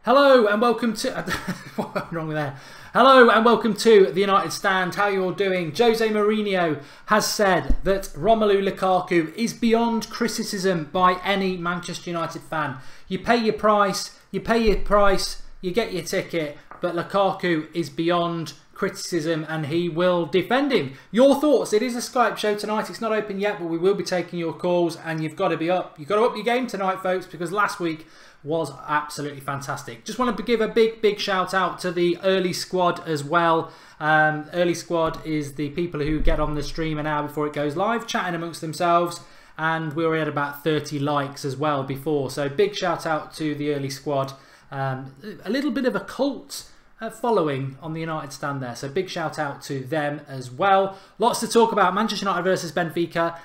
Hello and welcome to... what went wrong there? Hello and welcome to the United Stand. How are you all doing? Jose Mourinho has said that Romelu Lukaku is beyond criticism by any Manchester United fan. You pay your price, you get your ticket, but Lukaku is beyond criticism and he will defend him. Your thoughts? It is a Skype show tonight. It's not open yet, but we will be taking your calls and you've got to be up. You've got to up your game tonight, folks, because last week was absolutely fantastic. Just wanted to give a big shout out to the early squad as well. Early squad is the people who get on the stream an hour before it goes live, chatting amongst themselves, and we already had about 30 likes as well before. So big shout out to the early squad. A little bit of a cult following on the United Stand there, so big shout out to them as well. Lots to talk about. Manchester United versus Benfica,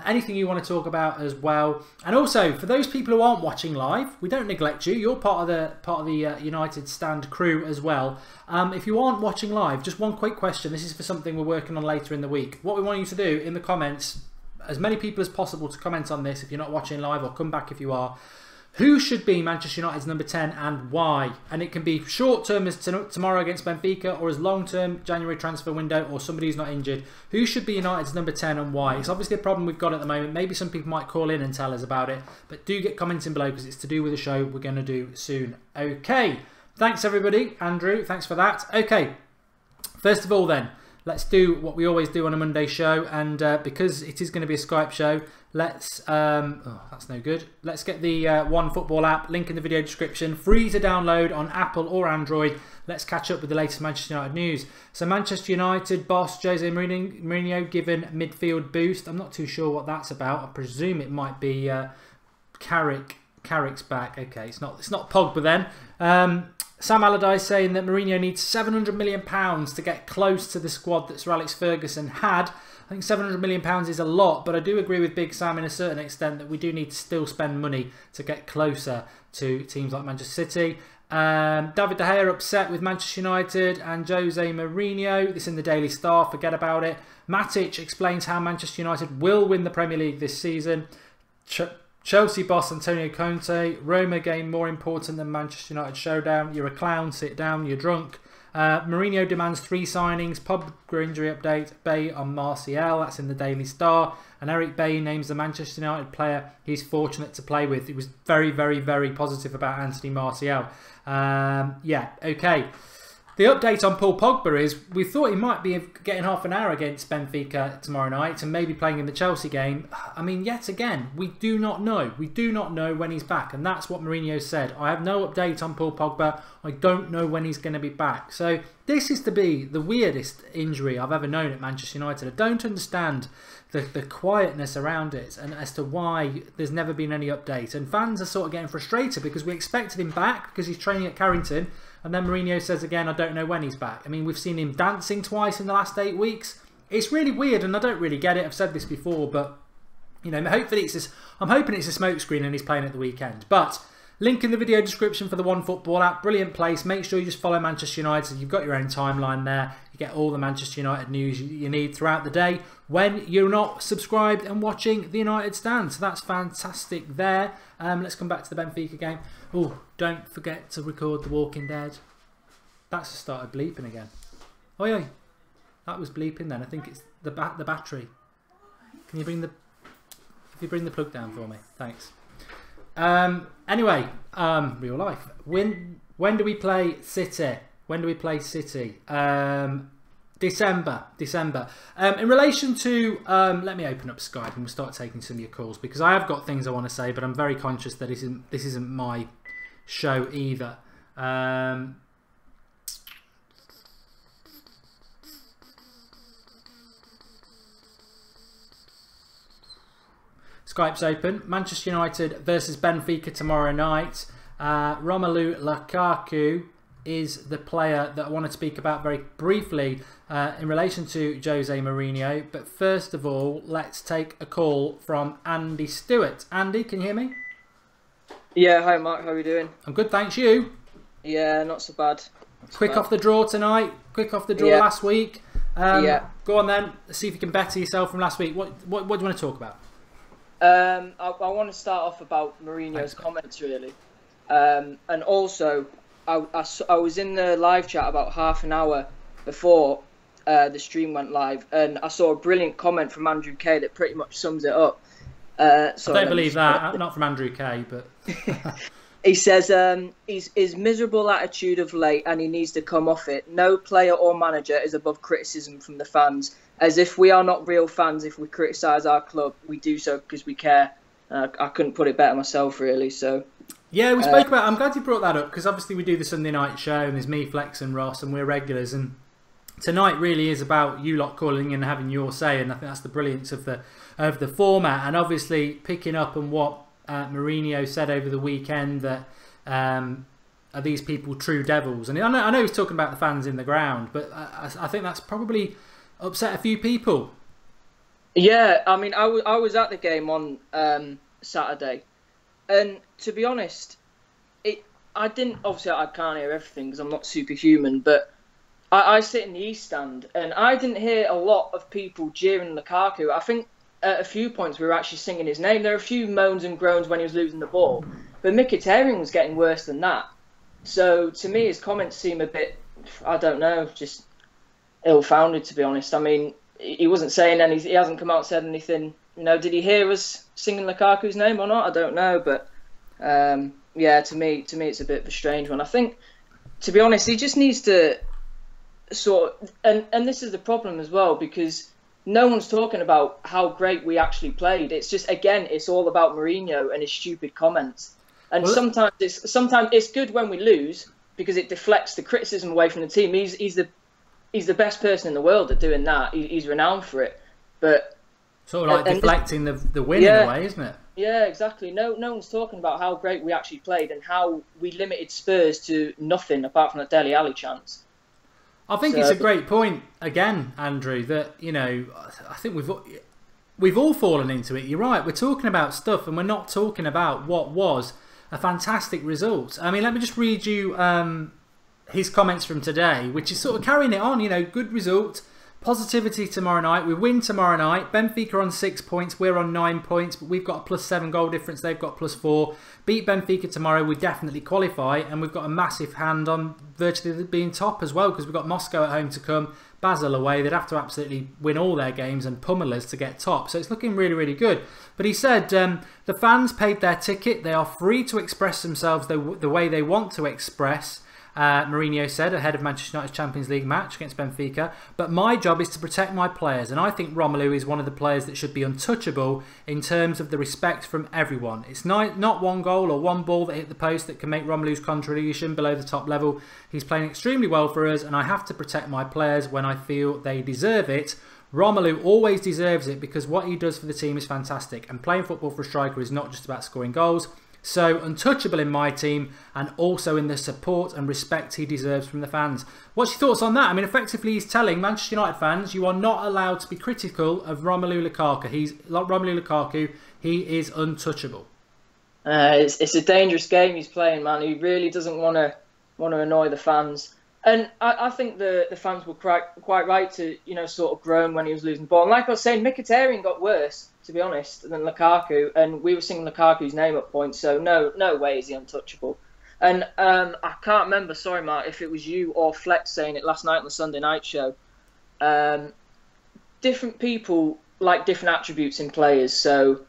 anything you want to talk about as well. And also for those people who aren't watching live, we don't neglect you. You're part of the United Stand crew as well. If you aren't watching live, just one quick question. This is for something we're working on later in the week. What we want you to do in the comments, as many people as possible to comment on this if you're not watching live, or come back if you are. Who should be Manchester United's number 10 and why? And it can be short term as tomorrow against Benfica, or as long term January transfer window, or somebody who's not injured. Who should be United's number 10 and why? It's obviously a problem we've got at the moment. Maybe some people might call in and tell us about it, but do get commenting below because it's to do with the show we're going to do soon. Okay, thanks everybody. Andrew, thanks for that. Okay, first of all then, let's do what we always do on a Monday show, and because it is going to be a Skype show, let's, oh, that's no good. Let's get the OneFootball app, link in the video description, free to download on Apple or Android. Let's catch up with the latest Manchester United news. So Manchester United boss Jose Mourinho given midfield boost. I'm not too sure what that's about. I presume it might be Carrick's back. Okay, it's not Pogba then. Sam Allardyce saying that Mourinho needs £700 million to get close to the squad that Sir Alex Ferguson had. I think £700 million is a lot, but I do agree with Big Sam in a certain extent that we do need to still spend money to get closer to teams like Manchester City. David De Gea upset with Manchester United and Jose Mourinho. This in the Daily Star, forget about it. Matic explains how Manchester United will win the Premier League this season. Chelsea boss Antonio Conte, Roma game more important than Manchester United showdown. You're a clown, sit down, you're drunk. Mourinho demands 3 signings. Pogba injury update. Bay on Martial, that's in the Daily Star. And Eric Bay names the Manchester United player he's fortunate to play with. He was very positive about Anthony Martial. Yeah, okay. The update on Paul Pogba is we thought he might be getting half an hour against Benfica tomorrow night and maybe playing in the Chelsea game. I mean, yet again, we do not know. We do not know when he's back, and that's what Mourinho said. I have no update on Paul Pogba. I don't know when he's going to be back. So this is to be the weirdest injury I've ever known at Manchester United. I don't understand the quietness around it and as to why there's never been any update. And fans are sort of getting frustrated because we expected him back because he's training at Carrington. And then Mourinho says again, I don't know when he's back. I mean, we've seen him dancing twice in the last 8 weeks. It's really weird, and I don't really get it. I've said this before, but you know, hopefully I'm hoping it's a smokescreen and he's playing at the weekend. But link in the video description for the OneFootball app. Brilliant place. Make sure you just follow Manchester United. So you've got your own timeline there. You get all the Manchester United news you need throughout the day when you're not subscribed and watching the United Stand. So that's fantastic there. Let's come back to the Benfica game. Oh, don't forget to record The Walking Dead. That's just started bleeping again. Oh yeah, that was bleeping then. I think it's the battery. Can you bring the plug down for me? Thanks. Anyway, real life. When do we play City? When do we play City? December. In relation to, let me open up Skype and we'll start taking some of your calls because I have got things I want to say, but I'm very conscious that this isn't my show either. Skype's open. Manchester United versus Benfica tomorrow night. Romelu Lukaku is the player that I want to speak about very briefly in relation to Jose Mourinho. But first of all, let's take a call from Andy Stewart. Andy, can you hear me? Yeah, hi Mark, how are you doing? I'm good, thanks. You? Yeah, not so bad. Quick off the draw tonight. Quick off the draw last week. Yeah. Go on then. Let's see if you can better yourself from last week. What do you want to talk about? I want to start off about Mourinho's comments really. And also I was in the live chat about half an hour before the stream went live, and I saw a brilliant comment from Andrew K that pretty much sums it up. I don't believe that. Not from Andrew K, but he says his miserable attitude of late, and he needs to come off it. No player or manager is above criticism from the fans. As if we are not real fans if we criticise our club. We do so because we care. I couldn't put it better myself, really. So yeah, we spoke about. I'm glad you brought that up because obviously we do the Sunday night show, and there's me, Flex, and Ross, and we're regulars. And tonight really is about you lot calling in and having your say, and I think that's the brilliance of the format. And obviously picking up on what Mourinho said over the weekend, that are these people true devils? And I know he's talking about the fans in the ground, but I think that's probably upset a few people. Yeah, I mean, I was at the game on Saturday, and to be honest, I didn't. Obviously, I can't hear everything because I'm not superhuman, but I sit in the East Stand, and I didn't hear a lot of people jeering Lukaku. I think at a few points we were actually singing his name. There were a few moans and groans when he was losing the ball, but Mkhitaryan was getting worse than that. So to me, his comments seem a bit, I don't know, just ill-founded, to be honest. I mean, he wasn't saying anything. He hasn't come out and said anything. You know, did he hear us singing Lukaku's name or not? I don't know, but yeah, to me, it's a bit of a strange one. I think, to be honest, he just needs to and this is the problem as well, because no one's talking about how great we actually played. It's just, again, it's all about Mourinho and his stupid comments. And sometimes it's good when we lose because it deflects the criticism away from the team. He's the best person in the world at doing that. He's renowned for it. But sort of like deflecting the win in a way, isn't it? Yeah, exactly. No one's talking about how great we actually played and how we limited Spurs to nothing apart from that Dele Alli chance. I think it's a great point again, Andrew, that, you know, I think we've all fallen into it. You're right. We're talking about stuff and we're not talking about what was a fantastic result. I mean, let me just read you his comments from today, which is sort of carrying it on. You know, good result, positivity tomorrow night. We win tomorrow night. Benfica on 6 points. We're on 9 points, but we've got a +7 goal difference. They've got +4. Beat Benfica tomorrow, we definitely qualify, and we've got a massive hand on virtually being top as well, because we've got Moscow at home to come, Basel away. They'd have to absolutely win all their games and pummel us to get top. So it's looking really, really good. But he said the fans paid their ticket. They are free to express themselves the way they want to express. Mourinho said ahead of Manchester United's Champions League match against Benfica, but my job is to protect my players, and I think Romelu is one of the players that should be untouchable in terms of the respect from everyone. It's not one goal or one ball that hit the post that can make Romelu's contribution below the top level. He's playing extremely well for us, and I have to protect my players when I feel they deserve it. Romelu always deserves it because what he does for the team is fantastic, and playing football for a striker is not just about scoring goals. So untouchable in my team, and also in the support and respect he deserves from the fans. What's your thoughts on that? I mean, effectively he's telling Manchester United fans you are not allowed to be critical of Romelu Lukaku. He is untouchable. It's a dangerous game he's playing, man. He really doesn't want to annoy the fans. And I think the fans were quite right to, you know, sort of groan when he was losing the ball. And like I was saying, Mkhitaryan got worse, to be honest, than Lukaku. And we were singing Lukaku's name at points, so no way is he untouchable. And I can't remember, sorry, Mark, if it was you or Flex saying it last night on the Sunday night show. Different people like different attributes in players. So,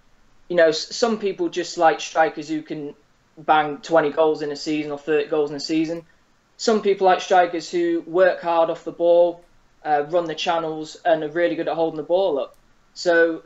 you know, some people just like strikers who can bang 20 goals in a season or 30 goals in a season. Some people like strikers who work hard off the ball, run the channels, and are really good at holding the ball up. So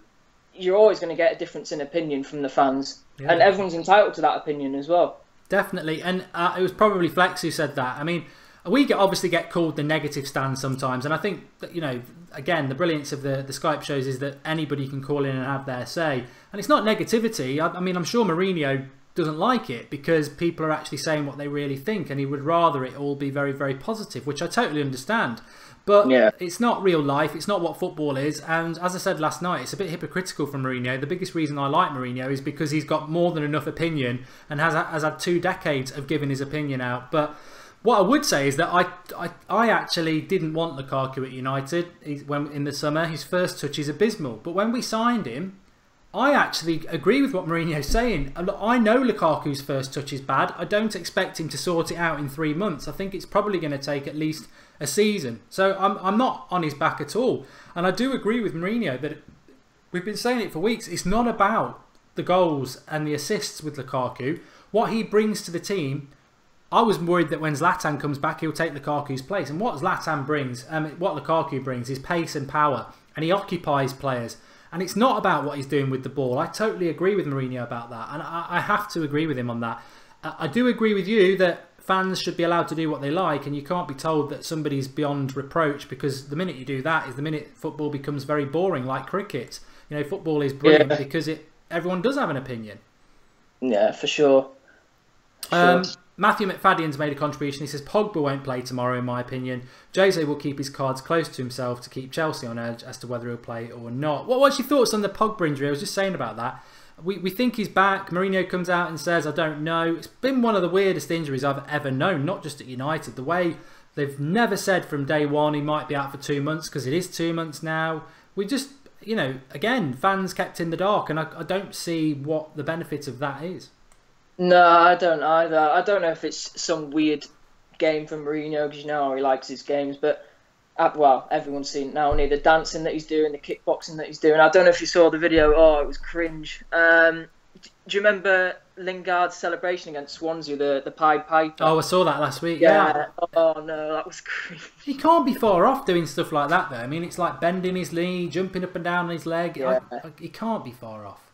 you're always going to get a difference in opinion from the fans. Yeah. And everyone's entitled to that opinion as well. Definitely. And it was probably Flex who said that. I mean, we obviously get called the negative stand sometimes. And I think that, you know, again, the brilliance of the Skype shows is that anybody can call in and have their say. And it's not negativity. I mean, I'm sure Mourinho doesn't like it because people are actually saying what they really think, and he would rather it all be very, very positive, which I totally understand. But yeah, it's not real life. It's not what football is. And as I said last night, it's a bit hypocritical from Mourinho. The biggest reason I like Mourinho is because he's got more than enough opinion and has had 2 decades of giving his opinion out. But what I would say is that I actually didn't want Lukaku at United when in the summer. His first touch is abysmal. But when we signed him, I actually agree with what Mourinho's saying. I know Lukaku's first touch is bad. I don't expect him to sort it out in 3 months. I think it's probably going to take at least a season. So I'm not on his back at all. And I do agree with Mourinho that we've been saying it for weeks. It's not about the goals and the assists with Lukaku. What he brings to the team, I was worried that when Zlatan comes back, he'll take Lukaku's place. And what Zlatan brings, what Lukaku brings is pace and power. And he occupies players. And it's not about what he's doing with the ball. I totally agree with Mourinho about that. And I have to agree with him on that. I do agree with you that fans should be allowed to do what they like. And you can't be told that somebody's beyond reproach, because the minute you do that is the minute football becomes very boring, like cricket. You know, football is brilliant because everyone does have an opinion. Yeah, for sure. Matthew McFadden's made a contribution. He says Pogba won't play tomorrow, in my opinion. Jose will keep his cards close to himself to keep Chelsea on edge as to whether he'll play or not. What's your thoughts on the Pogba injury? I was just saying about that. We think he's back. Mourinho comes out and says, I don't know. It's been one of the weirdest injuries I've ever known, not just at United. The way they've never said from day one he might be out for 2 months, because it is 2 months now. We just, you know, again, fans kept in the dark, and I don't see what the benefit of that is. No, I don't either. I don't know if it's some weird game from Mourinho, because you know how he likes his games, but well, everyone's seen it now, the dancing that he's doing, the kickboxing that he's doing. I don't know if you saw the video. Oh, it was cringe. Do you remember Lingard's celebration against Swansea, the Pied Piper? Oh, I saw that last week. Yeah. Oh no, that was cringe. He can't be far off doing stuff like that, though. I mean, it's like bending his knee, jumping up and down on his leg. Yeah. He can't be far off.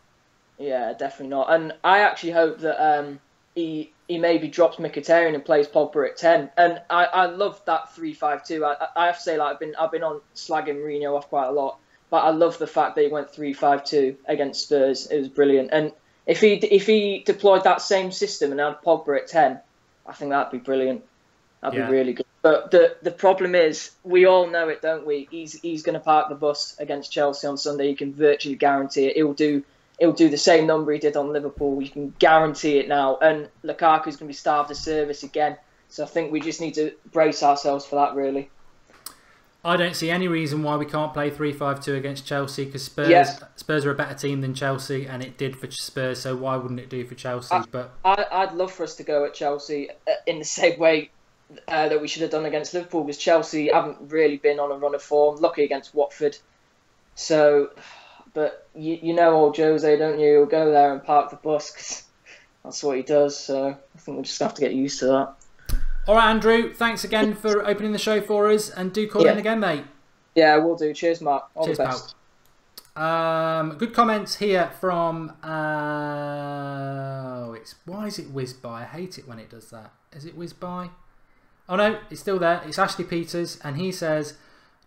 Yeah, definitely not. And I actually hope that he maybe drops Mkhitaryan and plays Pogba at 10. And I love that 3-5-2. I have to say, like, I've been on slagging Mourinho off quite a lot, but I love the fact that he went 3-5-2 against Spurs. It was brilliant. And if he deployed that same system and had Pogba at 10, I think that'd be brilliant. That'd be really good. But the problem is, we all know it, don't we? He's going to park the bus against Chelsea on Sunday. You can virtually guarantee it. He'll do the same number he did on Liverpool. You can guarantee it now. And Lukaku's going to be starved of service again. So I think we just need to brace ourselves for that, really. I don't see any reason why we can't play 3-5-2 against Chelsea, because Spurs are a better team than Chelsea, and it did for Spurs, so why wouldn't it do for Chelsea? I'd love for us to go at Chelsea in the same way that we should have done against Liverpool, because Chelsea haven't really been on a run of form. Lucky against Watford. So... But you know old Jose, don't you? He'll go there and park the bus, because that's what he does. So I think we'll just have to get used to that. All right, Andrew. Thanks again for opening the show for us, and do call in again, mate. Yeah, we'll do. Cheers, Mark. All the best. Pal. Good comments here from. Why is it whiz by? I hate it when it does that. Is it whiz by? Oh no, it's still there. It's Ashley Peters, and he says,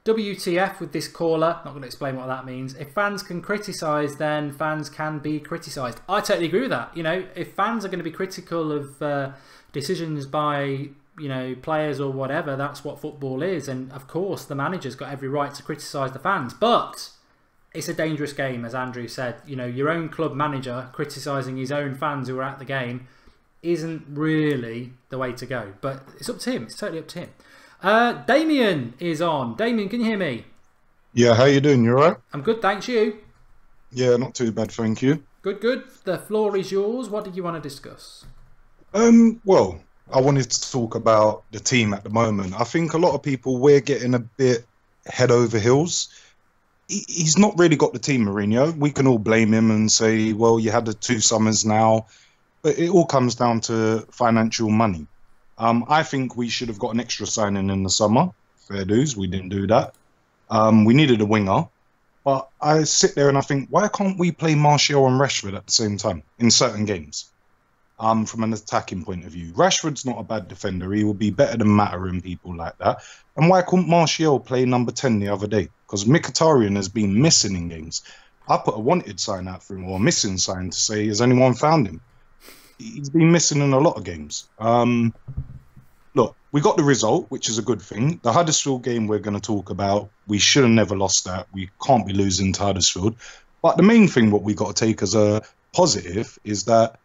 WTF with this caller. Not going to explain what that means. If fans can criticise, then fans can be criticised. I totally agree with that. You know, if fans are going to be critical of decisions by, you know, players or whatever, that's what football is. And of course, the manager's got every right to criticise the fans. But it's a dangerous game, as Andrew said. You know, your own club manager criticising his own fans who are at the game isn't really the way to go. But it's up to him. It's totally up to him. Damien is on. Damien, can you hear me? Yeah, how you doing? You alright? I'm good, thanks. You? Yeah, not too bad, thank you. Good, good. The floor is yours. What did you want to discuss? Well, I wanted to talk about the team at the moment. I think a lot of people, we're getting a bit head over heels. He's not really got the team, Mourinho. We can all blame him and say, well, you had the 2 summers now. But it all comes down to financial money. I think we should have got an extra signing in the summer. Fair dues, we didn't do that. We needed a winger. But I sit there and I think, why can't we play Martial and Rashford at the same time in certain games? From an attacking point of view. Rashford's not a bad defender. He will be better than Mata and people like that. And why couldn't Martial play number 10 the other day? Because Mkhitaryan has been missing in games. I put a wanted sign out for him, or a missing sign, to say, has anyone found him? He's been missing in a lot of games. Look, we got the result, which is a good thing. The Huddersfield game we're going to talk about, we should have never lost that. We can't be losing to Huddersfield. But the main thing what we got to take as a positive is that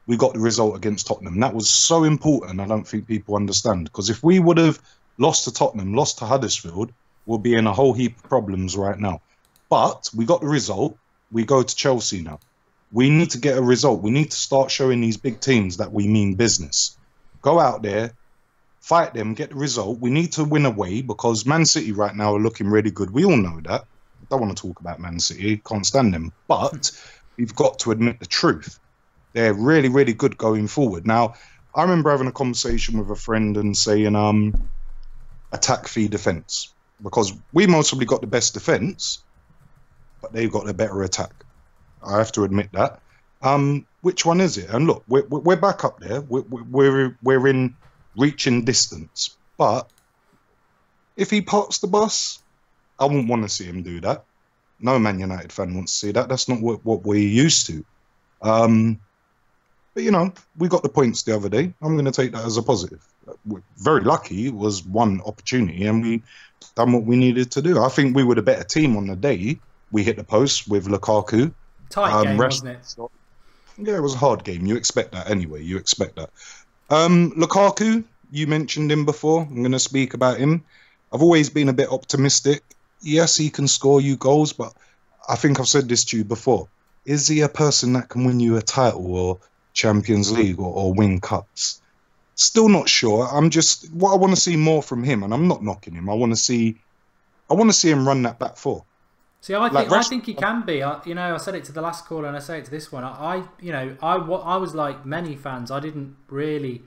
we got the result against Tottenham. That was so important, I don't think people understand. Because if we would have lost to Tottenham, lost to Huddersfield, we'll be in a whole heap of problems right now. But we got the result. we go to Chelsea now. We need to get a result. We need to start showing these big teams that we mean business. Go out there, fight them, get the result. We need to win away because Man City right now are looking really good. We all know that. I don't want to talk about Man City. Can't stand them. But we've got to admit the truth. They're really, really good going forward. Now, I remember having a conversation with a friend and saying, attack fee defence. Because we mostly got the best defence, but they've got the better attack. I have to admit that. Which one is it? And look, we're back up there. We're in reaching distance. But if he parks the bus, I wouldn't want to see him do that. No Man United fan wants to see that. That's not what we're used to. But, you know, we got the points the other day. I'm going to take that as a positive. We're very lucky. It was one opportunity and we done what we needed to do. I think we were the better team on the day. We hit the post with Lukaku. Tight game, wasn't it? Yeah, it was a hard game. You expect that anyway. You expect that. Lukaku, you mentioned him before. I'm going to speak about him. I've always been a bit optimistic. Yes, he can score you goals, but I think I've said this to you before. Is he a person that can win you a title or Champions League or win cups? Still not sure. I want to see more from him, and I'm not knocking him. I want to see him run that back four. See, I think he can be. I said it to the last caller, and I say it to this one. I was like many fans. I didn't really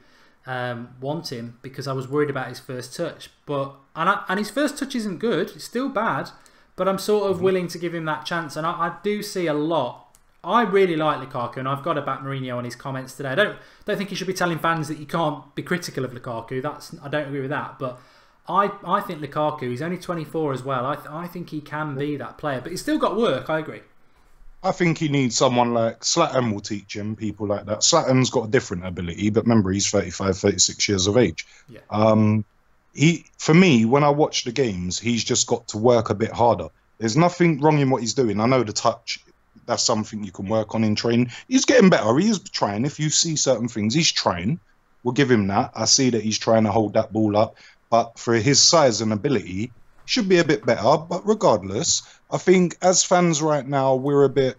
want him because I was worried about his first touch. And his first touch isn't good. It's still bad. But I'm sort of willing to give him that chance, and I do see a lot. I really like Lukaku, and I've got to back Mourinho on his comments today. I don't think he should be telling fans that you can't be critical of Lukaku. I don't agree with that, but I think Lukaku, he's only 24 as well. I think he can be that player, but he's still got work. I agree. I think he needs someone like Zlatan will teach him, people like that. Zlatan's got a different ability, but remember, he's 35, 36 years of age. Yeah. For me, when I watch the games, he's just got to work a bit harder. There's nothing wrong in what he's doing. I know the touch, that's something you can work on in training. He's getting better. He is trying. If you see certain things, he's trying. We'll give him that. I see that he's trying to hold that ball up. But for his size and ability, should be a bit better. But regardless, I think as fans right now, we're a bit...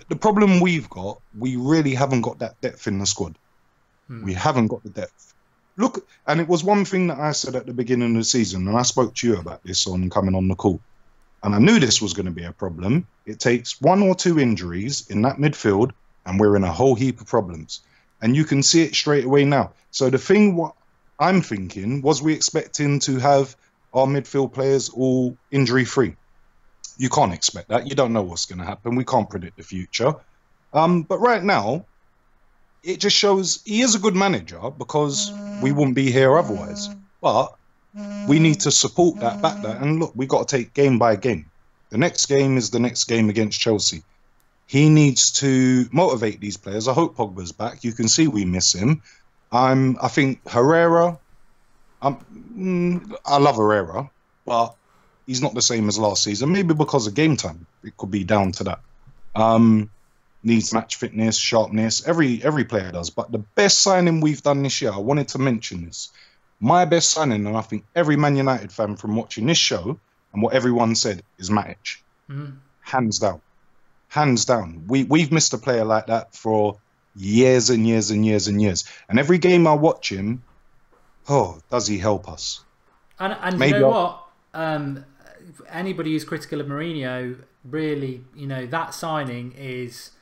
The problem we've got, we really haven't got that depth in the squad. We haven't got the depth. Look, and it was one thing that I said at the beginning of the season, and I spoke to you about this on coming on the call. And I knew this was going to be a problem. It takes 1 or 2 injuries in that midfield, and we're in a whole heap of problems. And you can see it straight away now. So the thing, what I'm thinking, was we expecting to have our midfield players all injury-free? You can't expect that. You don't know what's going to happen. We can't predict the future. But right now, it just shows he is a good manager because we wouldn't be here otherwise. But we need to support that, back that. And look, we've got to take game by game. The next game is the next game against Chelsea. He needs to motivate these players. I hope Pogba's back. You can see we miss him. I think Herrera, I love Herrera, but he's not the same as last season. Maybe because of game time. It could be down to that. Needs match fitness, sharpness. Every player does. But the best signing we've done this year, I wanted to mention this. My best signing, and I think every Man United fan from watching this show and what everyone said, is Matic. Hands down. Hands down. We've missed a player like that for years and years and years and years. And every game I watch him, does he help us? And you know what? Anybody who's critical of Mourinho, really, that signing is...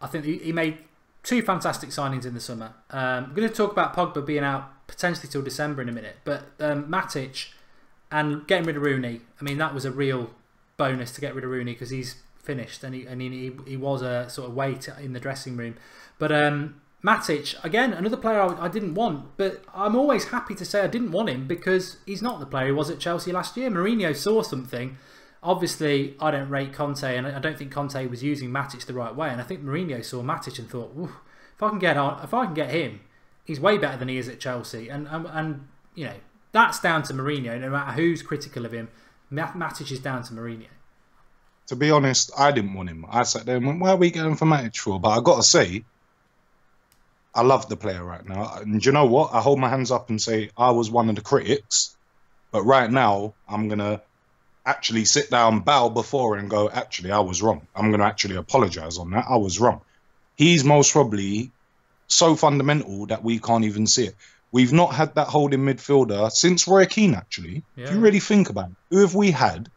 I think he made 2 fantastic signings in the summer. I'm going to talk about Pogba being out potentially till December in a minute, but Matic and getting rid of Rooney, I mean, that was a real bonus to get rid of Rooney because he's finished and he was a sort of weight in the dressing room. But Matic, again, another player I didn't want, but I'm always happy to say I didn't want him because he's not the player he was at Chelsea last year. Mourinho saw something. Obviously, I don't rate Conte, and I don't think Conte was using Matic the right way. And I think Mourinho saw Matic and thought, if I can get him, he's way better than he is at Chelsea. And that's down to Mourinho. No matter who's critical of him, Matic is down to Mourinho. To be honest, I didn't want him. I sat there and went, "Why are we going for Matic for?" But I got to say, I love the player right now. And you know what? I hold my hands up and say I was one of the critics, but right now I'm gonna actually sit down, bow before and go, actually, I was wrong. I'm going to actually apologise on that. I was wrong. He's most probably so fundamental that we can't even see it. We've not had that holding midfielder since Roy Keane, actually. Yeah. If you really think about it, who have we had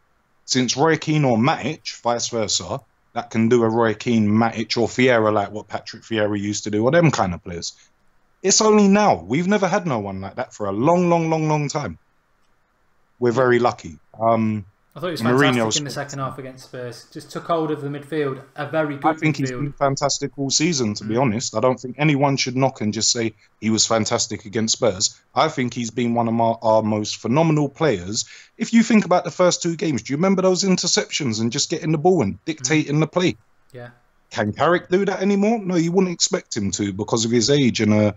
since Roy Keane or Matic, vice versa, that can do a Roy Keane, Matic or Vieira like what Patrick Vieira used to do, or them kind of players? It's only now. We've never had no one like that for a long time. We're very lucky. I thought he was fantastic in the second half against Spurs. Just took hold of the midfield. A very good I think he's been fantastic all season, to be honest. I don't think anyone should knock and just say he was fantastic against Spurs. I think he's been one of our most phenomenal players. If you think about the first 2 games, do you remember those interceptions and just getting the ball and dictating the play? Yeah. Can Carrick do that anymore? No, you wouldn't expect him to because of his age and,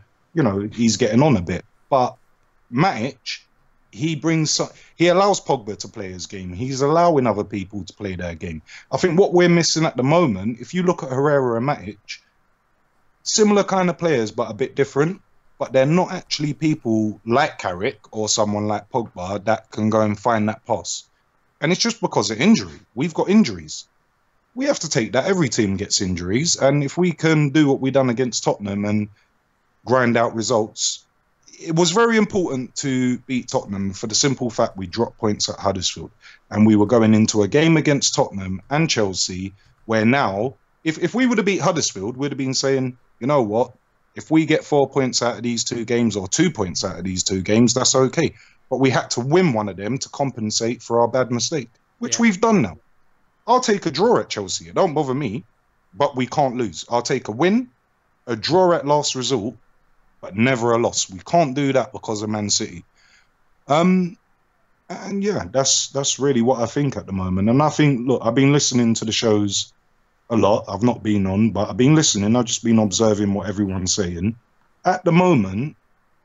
he's getting on a bit. But Matic, he allows Pogba to play his game. He's allowing other people to play their game. I think what we're missing at the moment, if you look at Herrera and Matic, similar kind of players, but a bit different. But they're not actually people like Carrick or someone like Pogba that can go and find that pass. And it's just because of injury. We've got injuries. We have to take that. Every team gets injuries. And if we can do what we done against Tottenham and grind out results, it was very important to beat Tottenham for the simple fact we dropped points at Huddersfield. And we were going into a game against Tottenham and Chelsea where now, if we would have beat Huddersfield, we'd have been saying, you know what, if we get 4 points out of these 2 games or 2 points out of these 2 games, that's okay. But we had to win one of them to compensate for our bad mistake, which we've done now. I'll take a draw at Chelsea. It don't bother me, but we can't lose. I'll take a win, a draw at last result, but never a loss. We can't do that because of Man City. And yeah, that's really what I think at the moment. And I think, look, I've been listening to the shows a lot. I've not been on, but I've been listening. I've just been observing what everyone's saying. At the moment,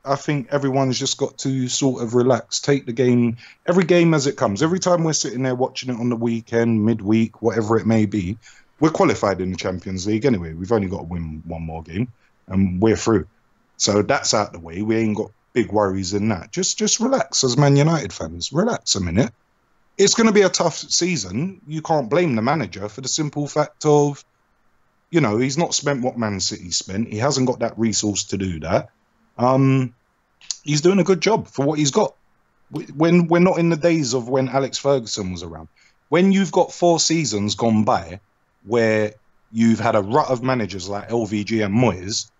I think everyone's just got to sort of relax, take the game, every game as it comes. Every time we're sitting there watching it on the weekend, midweek, whatever it may be, we're qualified in the Champions League anyway. We've only got to win one more game and we're through. So that's out the way. We ain't got big worries in that. Just relax as Man United fans. Relax a minute. It's going to be a tough season. You can't blame the manager for the simple fact of, he's not spent what Man City spent. He hasn't got that resource to do that. He's doing a good job for what he's got. When we're not in the days of when Alex Ferguson was around. When you've got 4 seasons gone by where you've had a rut of managers like LVG and Moyes,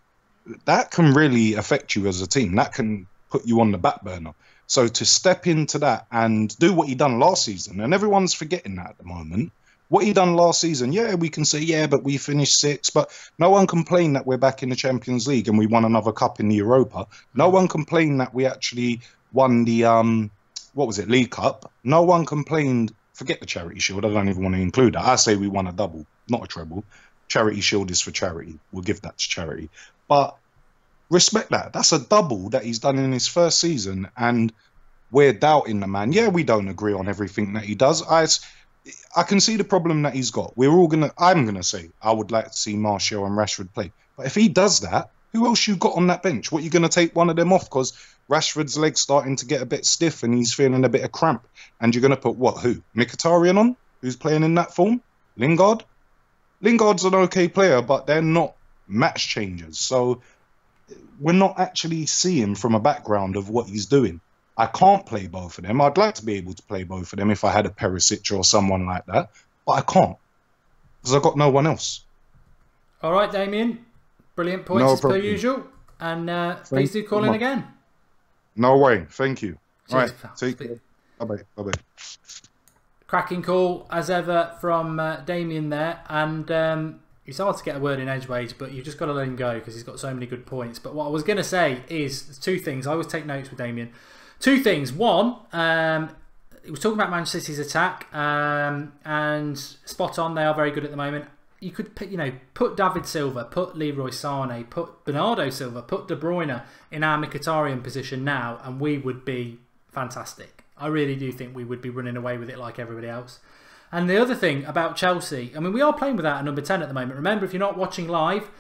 that can really affect you as a team. That can put you on the back burner. So to step into that and do what he done last season, and everyone's forgetting that at the moment, what he done last season, yeah, we can say, yeah, but we finished 6th, but no one complained that we're back in the Champions League and we won another cup in the Europa. No one complained that we actually won the, League Cup. No one complained, forget the Charity Shield, I don't even want to include that. I say we won a double, not a treble. Charity Shield is for charity. We'll give that to charity. But respect that. That's a double that he's done in his first season, and we're doubting the man. Yeah, we don't agree on everything that he does. I can see the problem that he's got. I'm gonna say I would like to see Martial and Rashford play. But if he does that, who else you got on that bench? What, you gonna take one of them off because Rashford's leg's starting to get a bit stiff and he's feeling a bit of cramp? And you're gonna put who? Mkhitaryan on, who's playing in that form? Lingard's an okay player, but they're not match changers. So we're not actually seeing from a background of what he's doing. I can't play both of them. I'd like to be able to play both of them if I had a Perisic or someone like that, but I can't because I've got no one else. All right, Damien. Brilliant points as per usual. And please do call in again. No way. Thank you. Cheers, all right. Pal. Take care. Bye-bye. Bye-bye. Cracking call, as ever, from Damien there. And it's hard to get a word in edgeways, but you've just got to let him go because he's got so many good points. But what I was going to say is there's 2 things. I always take notes with Damien. 2 things. One, he was talking about Manchester City's attack, and spot on. They are very good at the moment. You could, put David Silva, put Leroy Sané, put Bernardo Silva, put De Bruyne in our Mkhitaryan position now, and we would be fantastic. I really do think we would be running away with it like everybody else. And the other thing about Chelsea, I mean, we are playing without a number 10 at the moment. Remember, if you're not watching live,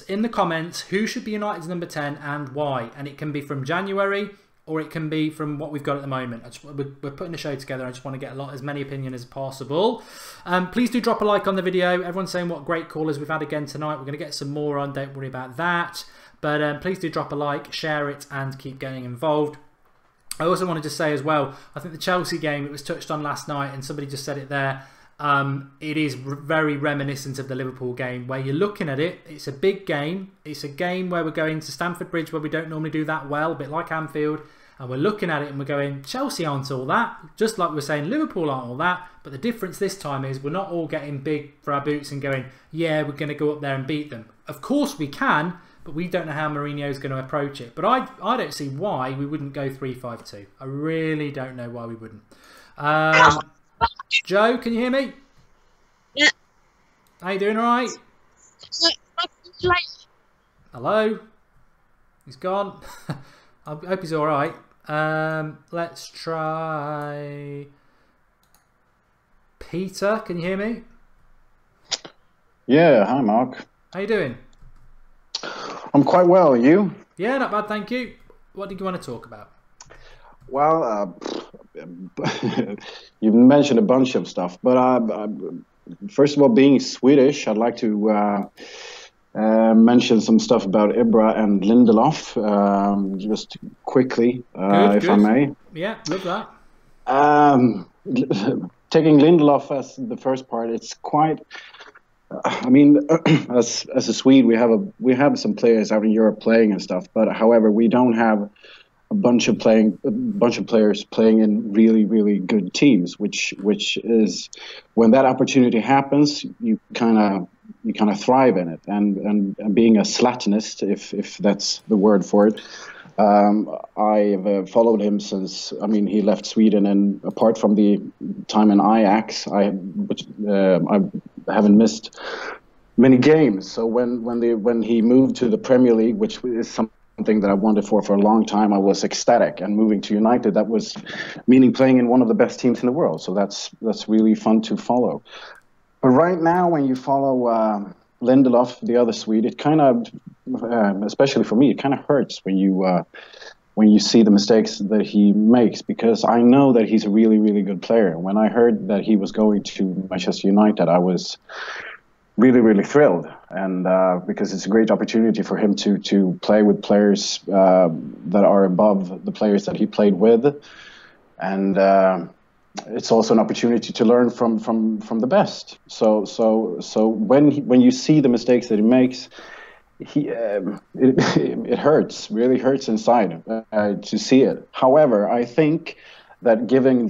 in the comments, who should be United's number 10 and why. And it can be from January or it can be from what we've got at the moment. We're putting a show together. I just want to get as many opinions as possible. Please do drop a like on the video. Everyone's saying what great callers we've had again tonight. We're going to get some more on. Don't worry about that. But please do drop a like, share it, and keep getting involved. I also wanted to say as well, I think the Chelsea game, it was touched on last night, and somebody just said it there. It is very reminiscent of the Liverpool game, where you're looking at it. It's a big game. It's a game where we're going to Stamford Bridge, where we don't normally do that well, a bit like Anfield. And we're looking at it and we're going, Chelsea aren't all that. Just like we're saying Liverpool aren't all that. But the difference this time is we're not all getting big for our boots and going, yeah, we're going to go up there and beat them. Of course we can, but we don't know how Mourinho is going to approach it. But I don't see why we wouldn't go 3-5-2. I really don't know why we wouldn't. Joe, can you hear me? Yeah. How you doing, all right? Hello? He's gone. I hope he's all right. Let's try Peter. Can you hear me? Yeah, hi Mark. How you doing? I'm quite well. You? Yeah, not bad, thank you. What did you want to talk about? Well, you mentioned a bunch of stuff, but first of all, being Swedish, I'd like to mention some stuff about Ibra and Lindelof, just quickly, if I may. Yeah, love that. Taking Lindelof as the first part, it's quite. I mean, as a Swede, we have some players out in Europe playing and stuff, but however, we don't have a bunch of players playing in really, really good teams, which is when that opportunity happens, you kind of thrive in it, and being a Slatinist, if that's the word for it. I've followed him since, I mean, he left Sweden, and apart from the time in Ajax, I haven't missed many games. So when he moved to the Premier League, which is something that I wanted for a long time, I was ecstatic. And moving to United, that was meaning playing in one of the best teams in the world. So that's really fun to follow. But right now, when you follow Lindelof, the other Swede, it kind of, especially for me, it kind of hurts when you see the mistakes that he makes, because I know that he's a really, really good player. When I heard that he was going to Manchester United, I was really, really thrilled, and because it's a great opportunity for him to play with players that are above the players that he played with, and it's also an opportunity to learn from the best. So when you see the mistakes that he makes, it hurts, really hurts inside to see it. However, I think that giving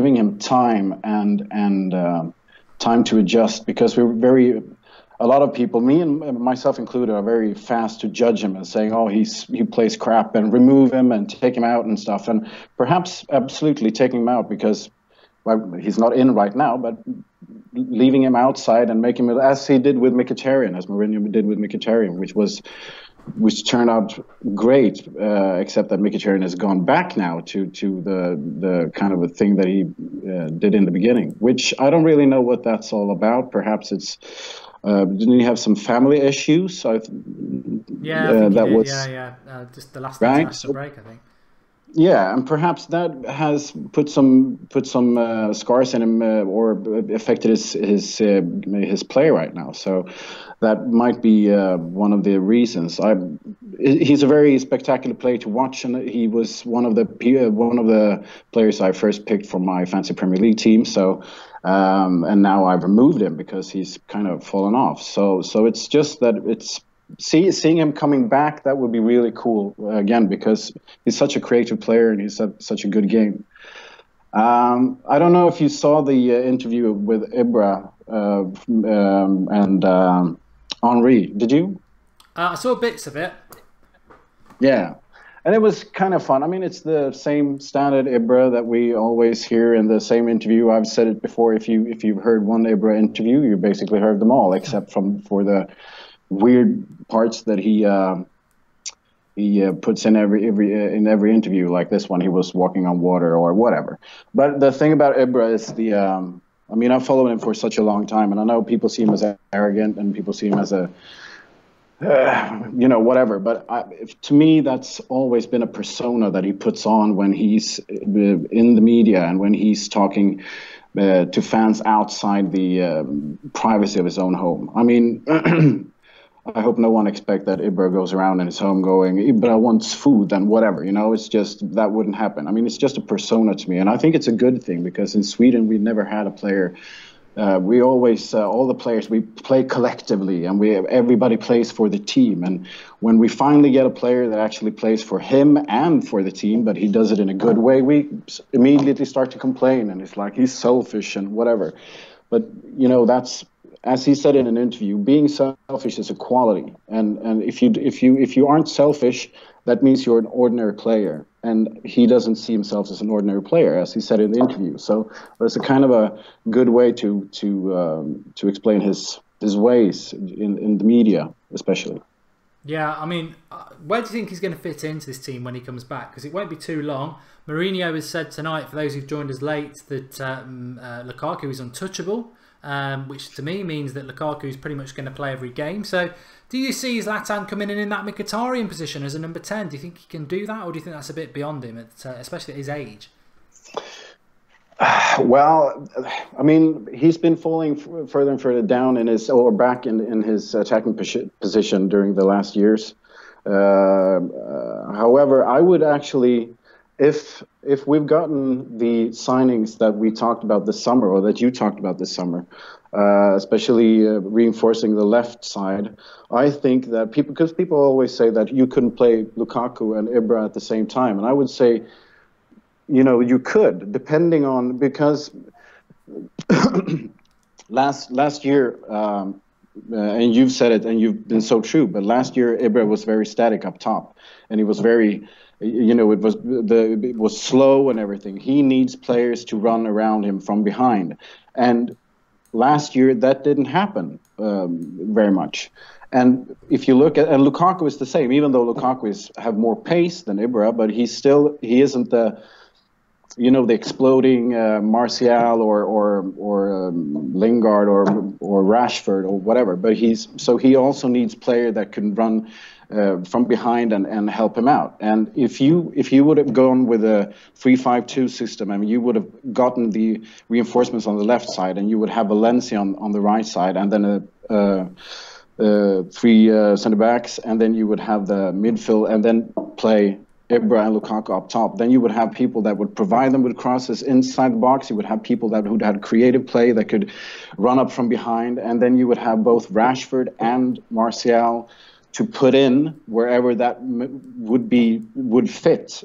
him time and time to adjust, because a lot of people, me and myself included, are very fast to judge him and saying, oh, he plays crap, and remove him and take him out and stuff. And perhaps absolutely taking him out because, well, he's not in right now, but leaving him outside and making him, as he did with Mkhitaryan, as Mourinho did with Mkhitaryan, which turned out great, except that Mkhitaryan has gone back now to the kind of a thing that he did in the beginning, which I don't really know what that's all about. Perhaps it's didn't he have some family issues? Yeah, I think he did. Just the last international break, I think. Yeah, and perhaps that has put some scars in him, or affected his play right now. So that might be one of the reasons. He's a very spectacular player to watch, and he was one of the players I first picked for my fantasy Premier League team. So and now I've removed him because he's kind of fallen off. So it's just that it's. Seeing him coming back, that would be really cool again, because he's such a creative player and he's such a good game. I don't know if you saw the interview with Ibra and Henry. Did you? I saw bits of it. Yeah, and it was kind of fun. I mean, it's the same standard Ibra that we always hear in the same interview. I've said it before. If you've heard one Ibra interview, you basically heard them all, except for the weird parts that he puts in every interview, like this one, he was walking on water or whatever. But the thing about Ibra is I mean, I've followed him for such a long time, and I know people see him as arrogant and people see him as whatever. But to me, that's always been a persona that he puts on when he's in the media and when he's talking to fans outside the privacy of his own home. I mean, I hope no one expects that Ibra goes around in his home going, Ibra wants food and whatever, it's just, that wouldn't happen. I mean, it's just a persona to me. And I think it's a good thing because in Sweden, we never had a player. We always, all the players, we play collectively and everybody plays for the team. And when we finally get a player that actually plays for him and for the team, but he does it in a good way, we immediately start to complain. And it's like, he's selfish and whatever. But, that's, as he said in an interview, being selfish is a quality. And if you aren't selfish, that means you're an ordinary player. And he doesn't see himself as an ordinary player, as he said in the interview. So that's a kind of a good way to explain his ways in the media, especially. Yeah, I mean, where do you think he's going to fit into this team when he comes back? Because it won't be too long. Mourinho has said tonight, for those who've joined us late, that Lukaku is untouchable, which to me means that Lukaku is pretty much going to play every game. So do you see Zlatan coming in that Mkhitaryan position as a number 10? Do you think he can do that, or do you think that's a bit beyond him, especially at his age? Well, I mean, he's been falling further and further down back in his attacking position during the last years. However, I would actually, if we've gotten the signings that we talked about this summer, or that you talked about this summer, especially reinforcing the left side, I think that because people always say that you couldn't play Lukaku and Ibra at the same time, and I would say, you could, depending on, because last year, and you've said it, and you've been so true, but last year Ibra was very static up top, and he was very, it was slow and everything. He needs players to run around him from behind, and last year that didn't happen very much. And if you look at, and Lukaku is the same, even though Lukaku have more pace than Ibra, but he isn't the exploding Martial or Lingard or Rashford or whatever. But he also needs player that can run from behind and help him out. And if you would have gone with a 3-5-2 system, I mean, you would have gotten the reinforcements on the left side, and you would have Valencia on the right side, and then three centre backs, and then you would have the midfield, and then play Ibra and Lukaku up top. Then you would have people that would provide them with crosses inside the box. You would have people that would have creative play that could run up from behind. And then you would have both Rashford and Martial to put in wherever that would fit,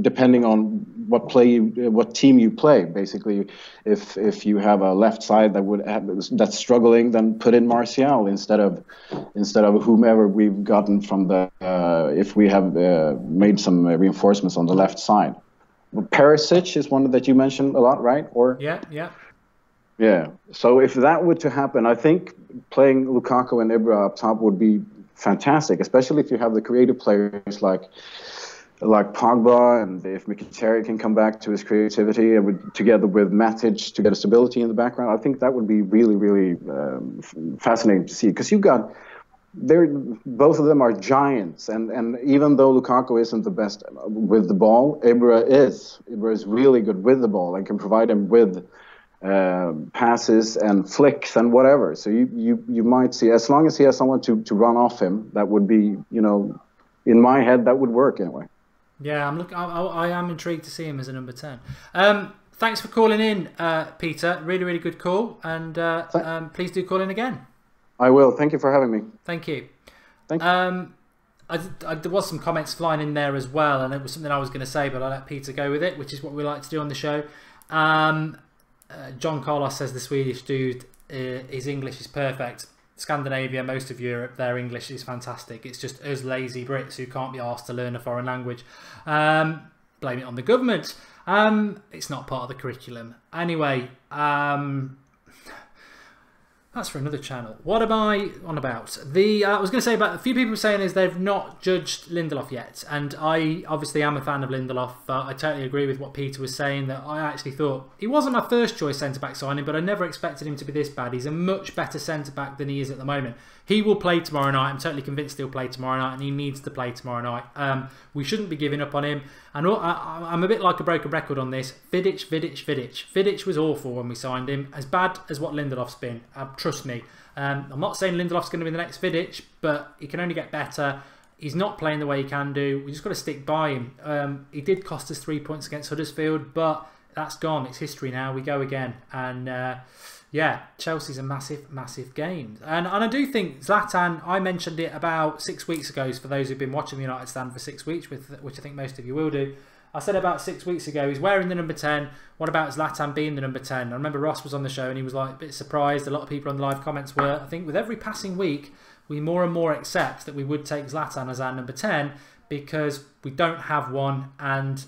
depending on what team you play. Basically, if you have a left side that's struggling, then put in Martial instead of whomever we've gotten from the if we have made some reinforcements on the left side. Perisic is one that you mentioned a lot, right? Or yeah. So if that were to happen, I think playing Lukaku and Ibra up top would be fantastic, especially if you have the creative players like Pogba, and if Mkhitaryan can come back to his creativity and together with Matic to get a stability in the background. I think that would be really, really fascinating to see, because both of them are giants, and even though Lukaku isn't the best with the ball, Ibra is really good with the ball and can provide him with passes and flicks and whatever. So you might see, as long as he has someone to run off him, that would be, in my head, that would work anyway. Yeah, I am intrigued to see him as a number 10. Thanks for calling in, Peter. Really, really good call, and please do call in again. I will. Thank you for having me. Thank you. Thank you. There was some comments flying in there as well, and it was something I was going to say, but I let Peter go with it, which is what we like to do on the show. John Carlos says the Swedish dude, his English is perfect. Scandinavia, most of Europe, their English is fantastic. It's just us lazy Brits who can't be asked to learn a foreign language. Blame it on the government. It's not part of the curriculum. Anyway, That's for another channel. What am I on about? I was going to say about a few people saying is they've not judged Lindelof yet, and I obviously am a fan of Lindelof. I totally agree with what Peter was saying, that I actually thought he wasn't my first choice centre-back signing, but I never expected him to be this bad. He's a much better centre-back than he is at the moment. He will play tomorrow night. I'm totally convinced he'll play tomorrow night, and he needs to play tomorrow night. We shouldn't be giving up on him. And I'm a bit like a broken record on this. Vidic. Vidic was awful when we signed him. As bad as what Lindelof's been. Trust me. I'm not saying Lindelof's going to be the next Vidic, but he can only get better. He's not playing the way he can do. We just got to stick by him. He did cost us 3 points against Huddersfield, but that's gone. It's history now. We go again. And yeah, Chelsea's a massive game. And I do think Zlatan, I mentioned it about 6 weeks ago, for those who've been watching the United stand for 6 weeks, which I think most of you will do. I said about 6 weeks ago, he's wearing the number 10. What about Zlatan being the number 10? I remember Ross was on the show and he was like a bit surprised. A lot of people on the live comments were. I think with every passing week, we more and more accept that we would take Zlatan as our number 10 because we don't have one, and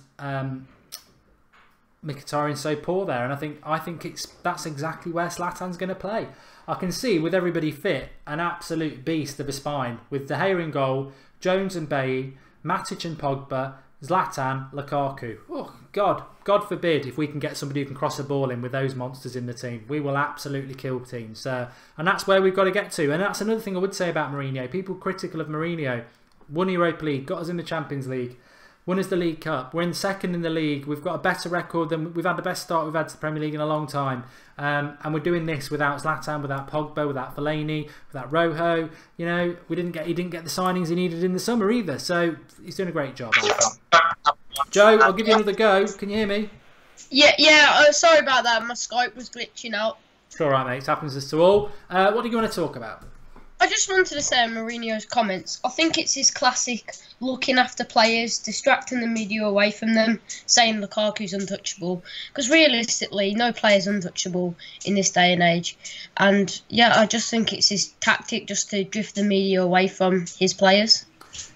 Mkhitaryan's so poor there, and I think that's exactly where Zlatan's going to play. I can see with everybody fit, an absolute beast of a spine with De Gea in goal, Jones and Bailly, Matic and Pogba, Zlatan, Lukaku. Oh God forbid if we can get somebody who can cross a ball in with those monsters in the team. We will absolutely kill teams, and that's where we've got to get to. And that's another thing I would say about Mourinho. People critical of Mourinho. Won Europa League, got us in the Champions League, won us the League Cup. We're in second in the league. We've got a better record than we've had the best start we've had to the Premier League in a long time. And we're doing this without Zlatan, without Pogba, without Fellaini, without Rojo. You know, he didn't get the signings he needed in the summer either. So he's doing a great job. Joe, I'll give you another go. Can you hear me? Yeah. Sorry about that. My Skype was glitching out. It's all right, mate. It happens to all. What do you want to talk about? I just wanted to say on Mourinho's comments, I think it's his classic looking after players, distracting the media away from them, saying Lukaku's untouchable. Because realistically, no player's untouchable in this day and age. And yeah, I just think it's his tactic just to drift the media away from his players.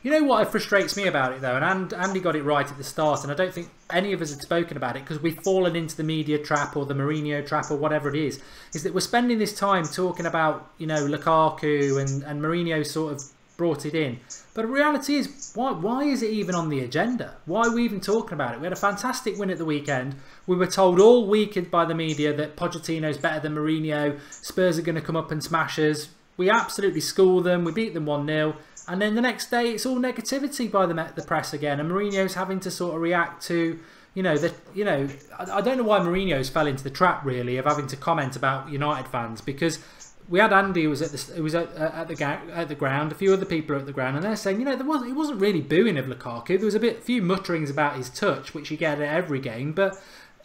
You know what frustrates me about it though, and Andy got it right at the start, and I don't think any of us had spoken about it because we've fallen into the media trap or the Mourinho trap or whatever it is that we're spending this time talking about, you know, Lukaku and Mourinho sort of brought it in. But the reality is, why is it even on the agenda? Why are we even talking about it? We had a fantastic win at the weekend. We were told all week by the media that Pochettino's better than Mourinho, Spurs are going to come up and smash us. We absolutely schooled them, we beat them 1-0. And then the next day, it's all negativity by the press again, and Mourinho's having to sort of react to, I don't know why Mourinho's fell into the trap really of having to comment about United fans, because we had Andy who was at the ground, a few other people at the ground, and they're saying, it wasn't really booing of Lukaku. There was a few mutterings about his touch, which you get at every game, but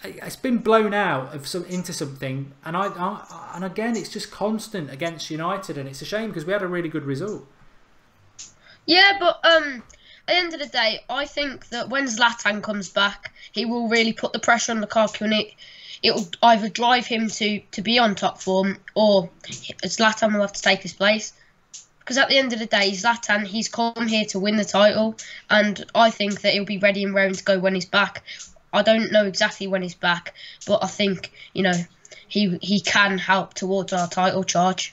it's been blown out into something, and again, it's just constant against United, and it's a shame because we had a really good result. Yeah, but at the end of the day, I think that when Zlatan comes back, he will really put the pressure on Lukaku, and it will either drive him to be on top form, or Zlatan will have to take his place. Because at the end of the day, Zlatan, he's come here to win the title, and I think that he'll be ready and raring to go when he's back. I don't know exactly when he's back, but I think, he can help towards our title charge.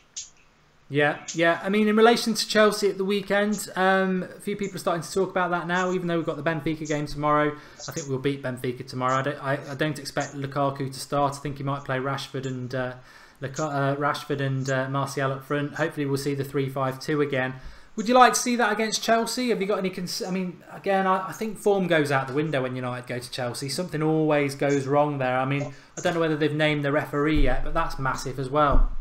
Yeah. I mean, in relation to Chelsea at the weekend, a few people are starting to talk about that now. Even though we've got the Benfica game tomorrow, I think we'll beat Benfica tomorrow. I don't expect Lukaku to start. I think he might play Rashford and Martial up front. Hopefully, we'll see the 3-5-2 again. Would you like to see that against Chelsea? Have you got any? I mean, again, I think form goes out the window when United go to Chelsea. Something always goes wrong there. I mean, I don't know whether they've named the referee yet, but that's massive as well.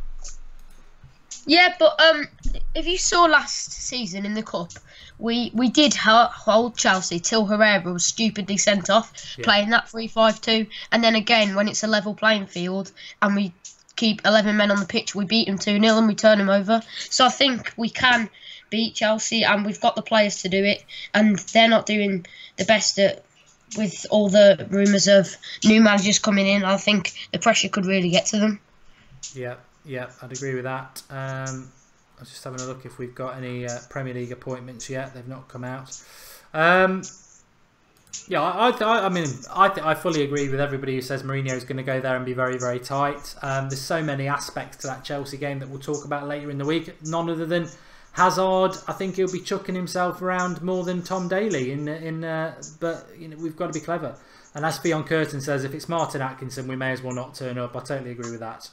Yeah, but if you saw last season in the Cup, we did hold Chelsea till Herrera was stupidly sent off, playing that 3-5-2. And then again, when it's a level playing field and we keep 11 men on the pitch, we beat them 2-0 and we turn them over. So I think we can beat Chelsea, and we've got the players to do it. And they're not doing the best with all the rumours of new managers coming in. I think the pressure could really get to them. Yeah, I'd agree with that. I was just having a look if we've got any Premier League appointments yet. They've not come out. Yeah, I fully agree with everybody who says Mourinho is going to go there and be very, very tight. There's so many aspects to that Chelsea game that we'll talk about later in the week. None other than Hazard. I think he'll be chucking himself around more than Tom Daly. But we've got to be clever. And as Fionn Curtin says, if it's Martin Atkinson, we may as well not turn up. I totally agree with that.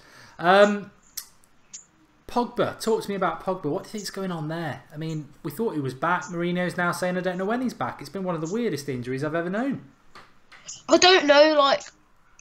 Pogba, talk to me about Pogba. What do you think's going on there? I mean, we thought he was back. Mourinho's now saying I don't know when he's back. It's been one of the weirdest injuries I've ever known. I don't know,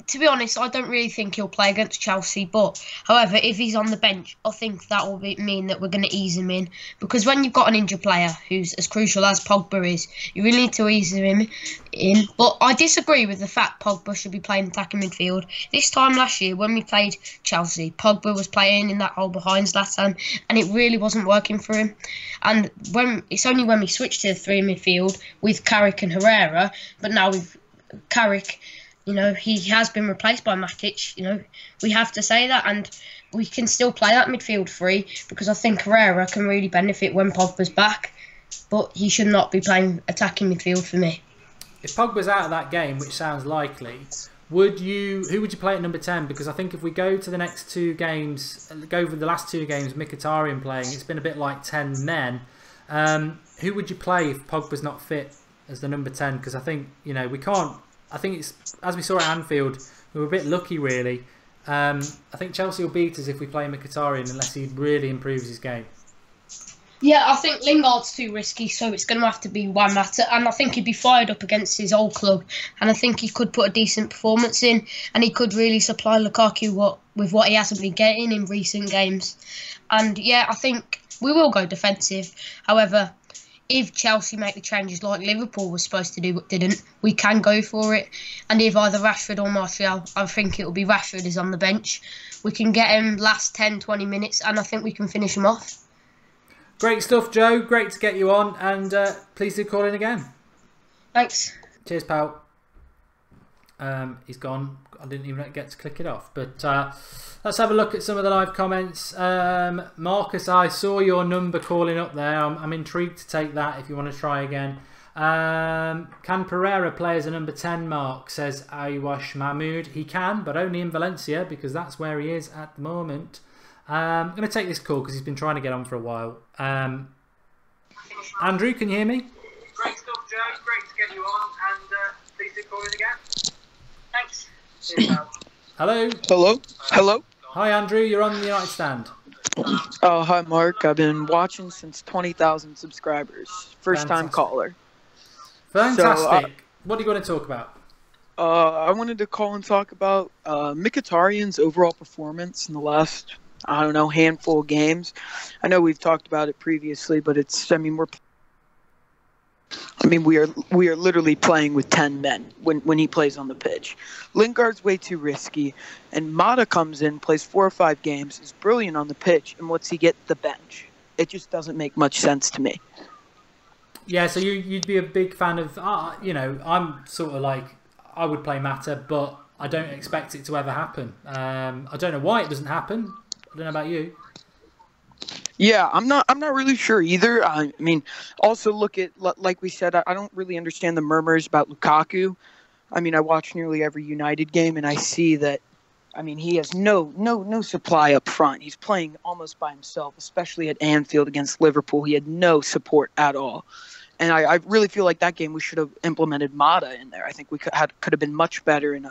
to be honest, I don't really think he'll play against Chelsea. But, however, if he's on the bench, I think that will mean that we're going to ease him in. Because when you've got an injured player who's as crucial as Pogba is, you really need to ease him in. But I disagree with the fact Pogba should be playing attacking midfield. This time last year, when we played Chelsea, Pogba was playing in that hole behind Zlatan, and it really wasn't working for him. And it's only when we switched to the three midfield with Carrick and Herrera, but now with Carrick, he has been replaced by Matic. We have to say that, and we can still play that midfield free because I think Herrera can really benefit when Pogba's back, but he should not be playing attacking midfield for me. If Pogba's out of that game, which sounds likely, who would you play at number 10? Because I think if we go to the next two games, go over the last two games, Mkhitaryan playing, it's been a bit like 10 men. Who would you play if Pogba's not fit as the number 10? Because I think, we can't. I think it's, as we saw at Anfield, we were a bit lucky, really. I think Chelsea will beat us if we play Mkhitaryan unless he really improves his game. Yeah, I think Lingard's too risky, so it's going to have to be Juan Mata, and I think he'd be fired up against his old club, and I think he could put a decent performance in, and he could really supply Lukaku with what he hasn't been getting in recent games. And yeah, I think we will go defensive. However, if Chelsea make the changes like Liverpool was supposed to do but didn't, we can go for it. And if either Rashford or Martial, I think it will be Rashford is on the bench. We can get him last 10, 20 minutes, and I think we can finish him off. Great stuff, Joe. Great to get you on, and please do call in again. Thanks. Cheers, pal. He's gone. I didn't even get to click it off. But let's have a look at some of the live comments. Marcus, I saw your number calling up there. I'm intrigued to take that if you want to try again. Can Pereira play as a number 10, Mark? Says Aywash Mahmood. He can, but only in Valencia because that's where he is at the moment. I'm going to take this call because he's been trying to get on for a while. Andrew, can you hear me? Great stuff, Joe. Great to get you on, and please do call in again. Thanks. Hello. Hello. Hello. Hi, Andrew. You're on the United Stand. Oh, hi, Mark. I've been watching since 20,000 subscribers. First-time caller. Fantastic. So, what are you going to talk about? I wanted to call and talk about Mkhitaryan's overall performance in the last, handful of games. I know we've talked about it previously, but we are literally playing with 10 men when he plays on the pitch. Lingard's way too risky, and Mata comes in, plays 4 or 5 games, is brilliant on the pitch, and what's he get? The bench. It just doesn't make much sense to me. Yeah, so you'd be a big fan of, I'm sort of like, I would play Mata, but I don't expect it to ever happen. I don't know why it doesn't happen. I don't know about you. Yeah, I'm not really sure either. I mean, also look at, like we said, I don't really understand the murmurs about Lukaku. I mean, I watch nearly every United game, and I see that, he has no supply up front. He's playing almost by himself, especially at Anfield against Liverpool. He had no support at all. And I really feel like that game we should have implemented Mata in there. I think we could have been much better, and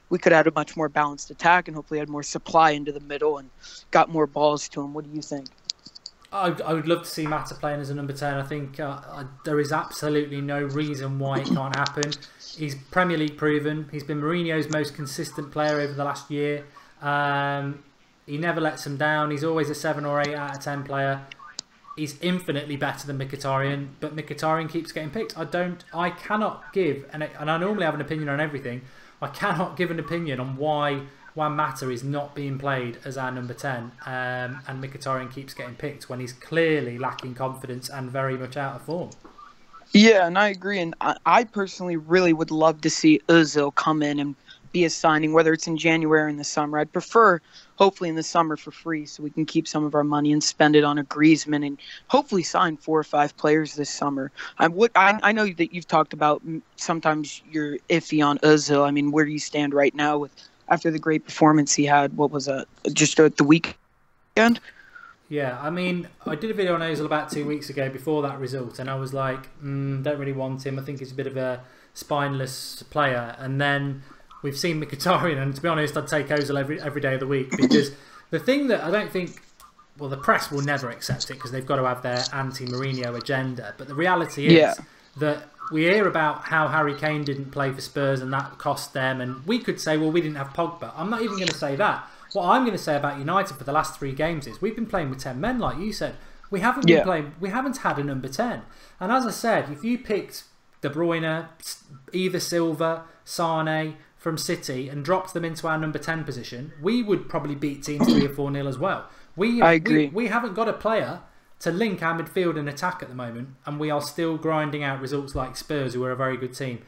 we could have had a much more balanced attack and hopefully had more supply into the middle and got more balls to him. What do you think? I would love to see Mata playing as a number 10. I think there is absolutely no reason why it can't happen. He's Premier League proven. He's been Mourinho's most consistent player over the last year. He never lets him down. He's always a 7 or 8 out of 10 player. He's infinitely better than Mkhitaryan, but Mkhitaryan keeps getting picked. I cannot give, and I normally have an opinion on everything, I cannot give an opinion on why Juan Mata is not being played as our number 10, and Mkhitaryan keeps getting picked when he's clearly lacking confidence and very much out of form. Yeah, and I agree, and I personally really would love to see Ozil come in and be a signing, whether it's in January or in the summer. I'd prefer, hopefully, in the summer for free, so we can keep some of our money and spend it on a Griezmann and hopefully sign 4 or 5 players this summer. I know that you've talked about sometimes you're iffy on Ozil. I mean, where do you stand right now with after the great performance he had? What was just at the weekend? Yeah, I mean, I did a video on Ozil about 2 weeks ago before that result, and I was like, don't really want him. I think he's a bit of a spineless player. And then we've seen Mkhitaryan, and to be honest, I'd take Ozil every day of the week, because the thing that I don't think, well, the press will never accept it because they've got to have their anti-Mourinho agenda. But the reality is that we hear about how Harry Kane didn't play for Spurs and that cost them, and we could say, well, we didn't have Pogba. I'm not even going to say that. What I'm going to say about United for the last 3 games is we've been playing with 10 men, like you said. We haven't been playing. We haven't had a number 10. And as I said, if you picked De Bruyne, either Silva, Sane from City, and dropped them into our number 10 position, we would probably beat teams 3 or 4-0 as well. I agree. We haven't got a player to link our midfield and attack at the moment, and we are still grinding out results like Spurs, who are a very good team.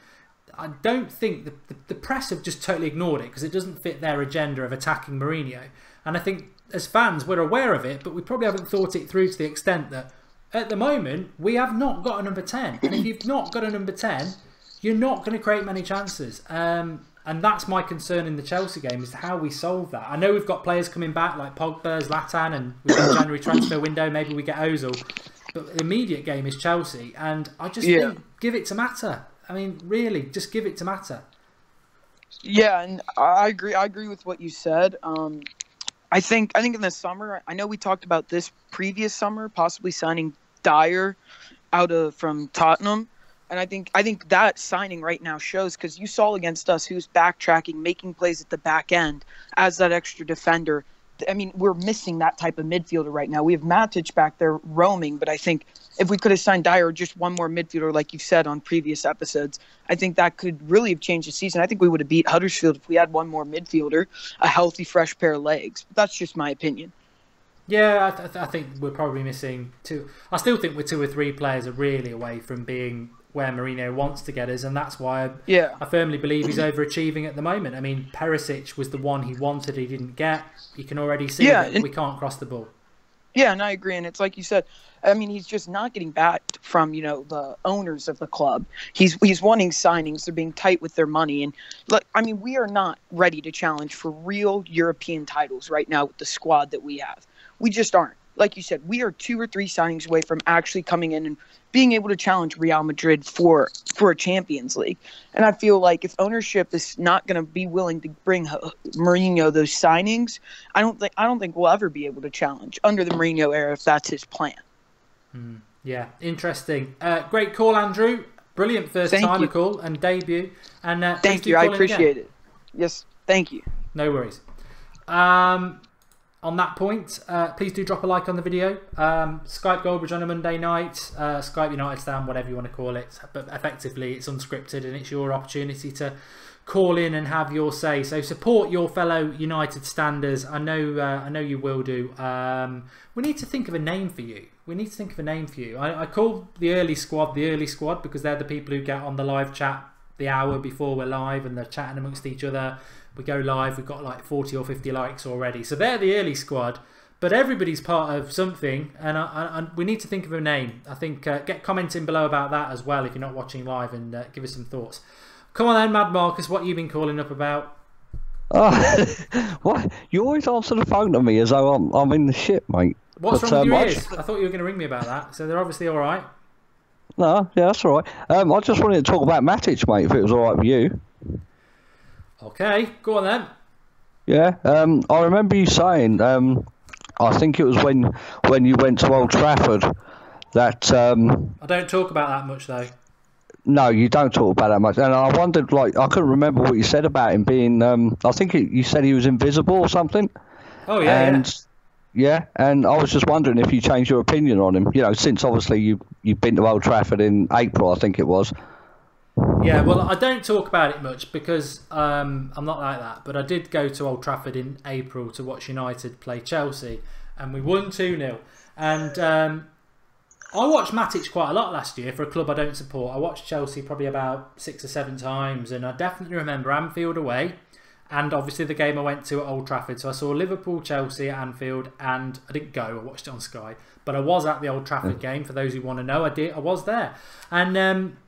I don't think the press have just totally ignored it because it doesn't fit their agenda of attacking Mourinho. And I think as fans, we're aware of it, but we probably haven't thought it through to the extent that at the moment, we have not got a number 10. And if you've not got a number 10, you're not going to create many chances. And that's my concern in the Chelsea game, is how we solve that. I know we've got players coming back like Pogba, Zlatan, and we've got a January transfer window. Maybe we get Ozil. But the immediate game is Chelsea. And I just think, give it to Mata. I mean, really, just give it to Mata. Yeah, and I agree. I agree with what you said. I think in the summer, I know we talked about this previous summer, possibly signing Dyer from Tottenham, and I think that signing right now shows, because you saw against us who's backtracking, making plays at the back end as that extra defender. I mean, we're missing that type of midfielder right now. We have Matic back there roaming, but I think if we could have signed Dyer, just one more midfielder, like you've said on previous episodes, I think that could really have changed the season. I think we would have beat Huddersfield if we had one more midfielder, a healthy, fresh pair of legs. But that's just my opinion. Yeah, I think we're probably missing 2. I still think we're 2 or 3 players are really away from being where Mourinho wants to get us, and that's why I firmly believe he's overachieving at the moment. I mean, Perisic was the one he wanted, he didn't get. You can already see that we can't cross the ball. Yeah, and I agree, and it's like you said, I mean, he's just not getting backed from, the owners of the club. He's wanting signings. They're being tight with their money. And, look, I mean, we are not ready to challenge for real European titles right now with the squad that we have. We just aren't. Like you said, we are 2 or 3 signings away from actually coming in and being able to challenge Real Madrid for a Champions League. And I feel like if ownership is not going to be willing to bring Mourinho those signings, I don't think we'll ever be able to challenge under the Mourinho era if that's his plan. Yeah, interesting. Great call, Andrew. Brilliant first-timer call and debut. And thank you. I appreciate it. Yes, thank you. No worries. On that point, please do drop a like on the video. Skype Goldbridge on a Monday night. Skype United Stand, whatever you want to call it. But effectively, it's unscripted and it's your opportunity to call in and have your say. So support your fellow United Standers. I know you will do. We need to think of a name for you. I call the early squad because they're the people who get on the live chat the hour before we're live and they're chatting amongst each other. We go live, we've got like 40 or 50 likes already. So they're the early squad, but everybody's part of something, and we need to think of a name. I think get commenting below about that as well if you're not watching live, and give us some thoughts. Come on then, Mad Marcus, what you been calling up about? What? You always answer the phone to me as though I'm in the shit, mate. What's wrong with your ears? I thought you were going to ring me about that, so they're obviously all right. No, yeah, that's all right. I just wanted to talk about Matic, mate, if it was all right with you. Okay, go on then. Yeah, I remember you saying, I think it was when you went to Old Trafford, that... I don't talk about that much, though. No, you don't talk about that much. And I wondered, like, I couldn't remember what you said about him being... I think you said he was invisible or something. Oh, yeah, yeah, and I was just wondering if you changed your opinion on him, since obviously you've been to Old Trafford in April, I think it was. Yeah, well, I don't talk about it much because I'm not like that. But I did go to Old Trafford in April to watch United play Chelsea, and we won 2-0. And I watched Matic quite a lot last year for a club I don't support. I watched Chelsea probably about 6 or 7 times, and I definitely remember Anfield away. and obviously the game I went to at Old Trafford. So I saw Liverpool, Chelsea at Anfield, and I didn't go, I watched it on Sky. But I was at the Old Trafford game, for those who want to know. I was there. And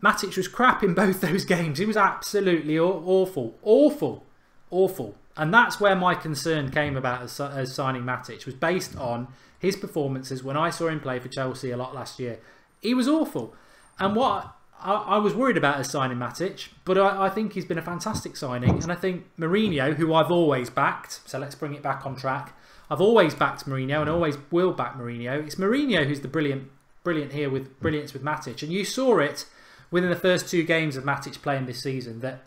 Matic was crap in both those games. He was absolutely awful. Awful. And that's where my concern came about as signing Matic, was based on his performances when I saw him play for Chelsea a lot last year. He was awful. And what I was worried about as signing Matic, but I think he's been a fantastic signing. And I think Mourinho, who I've always backed, so let's bring it back on track. I've always backed Mourinho and always will back Mourinho. It's Mourinho who's the brilliant here with brilliance with Matic. And you saw it within the first 2 games of Matic playing this season, that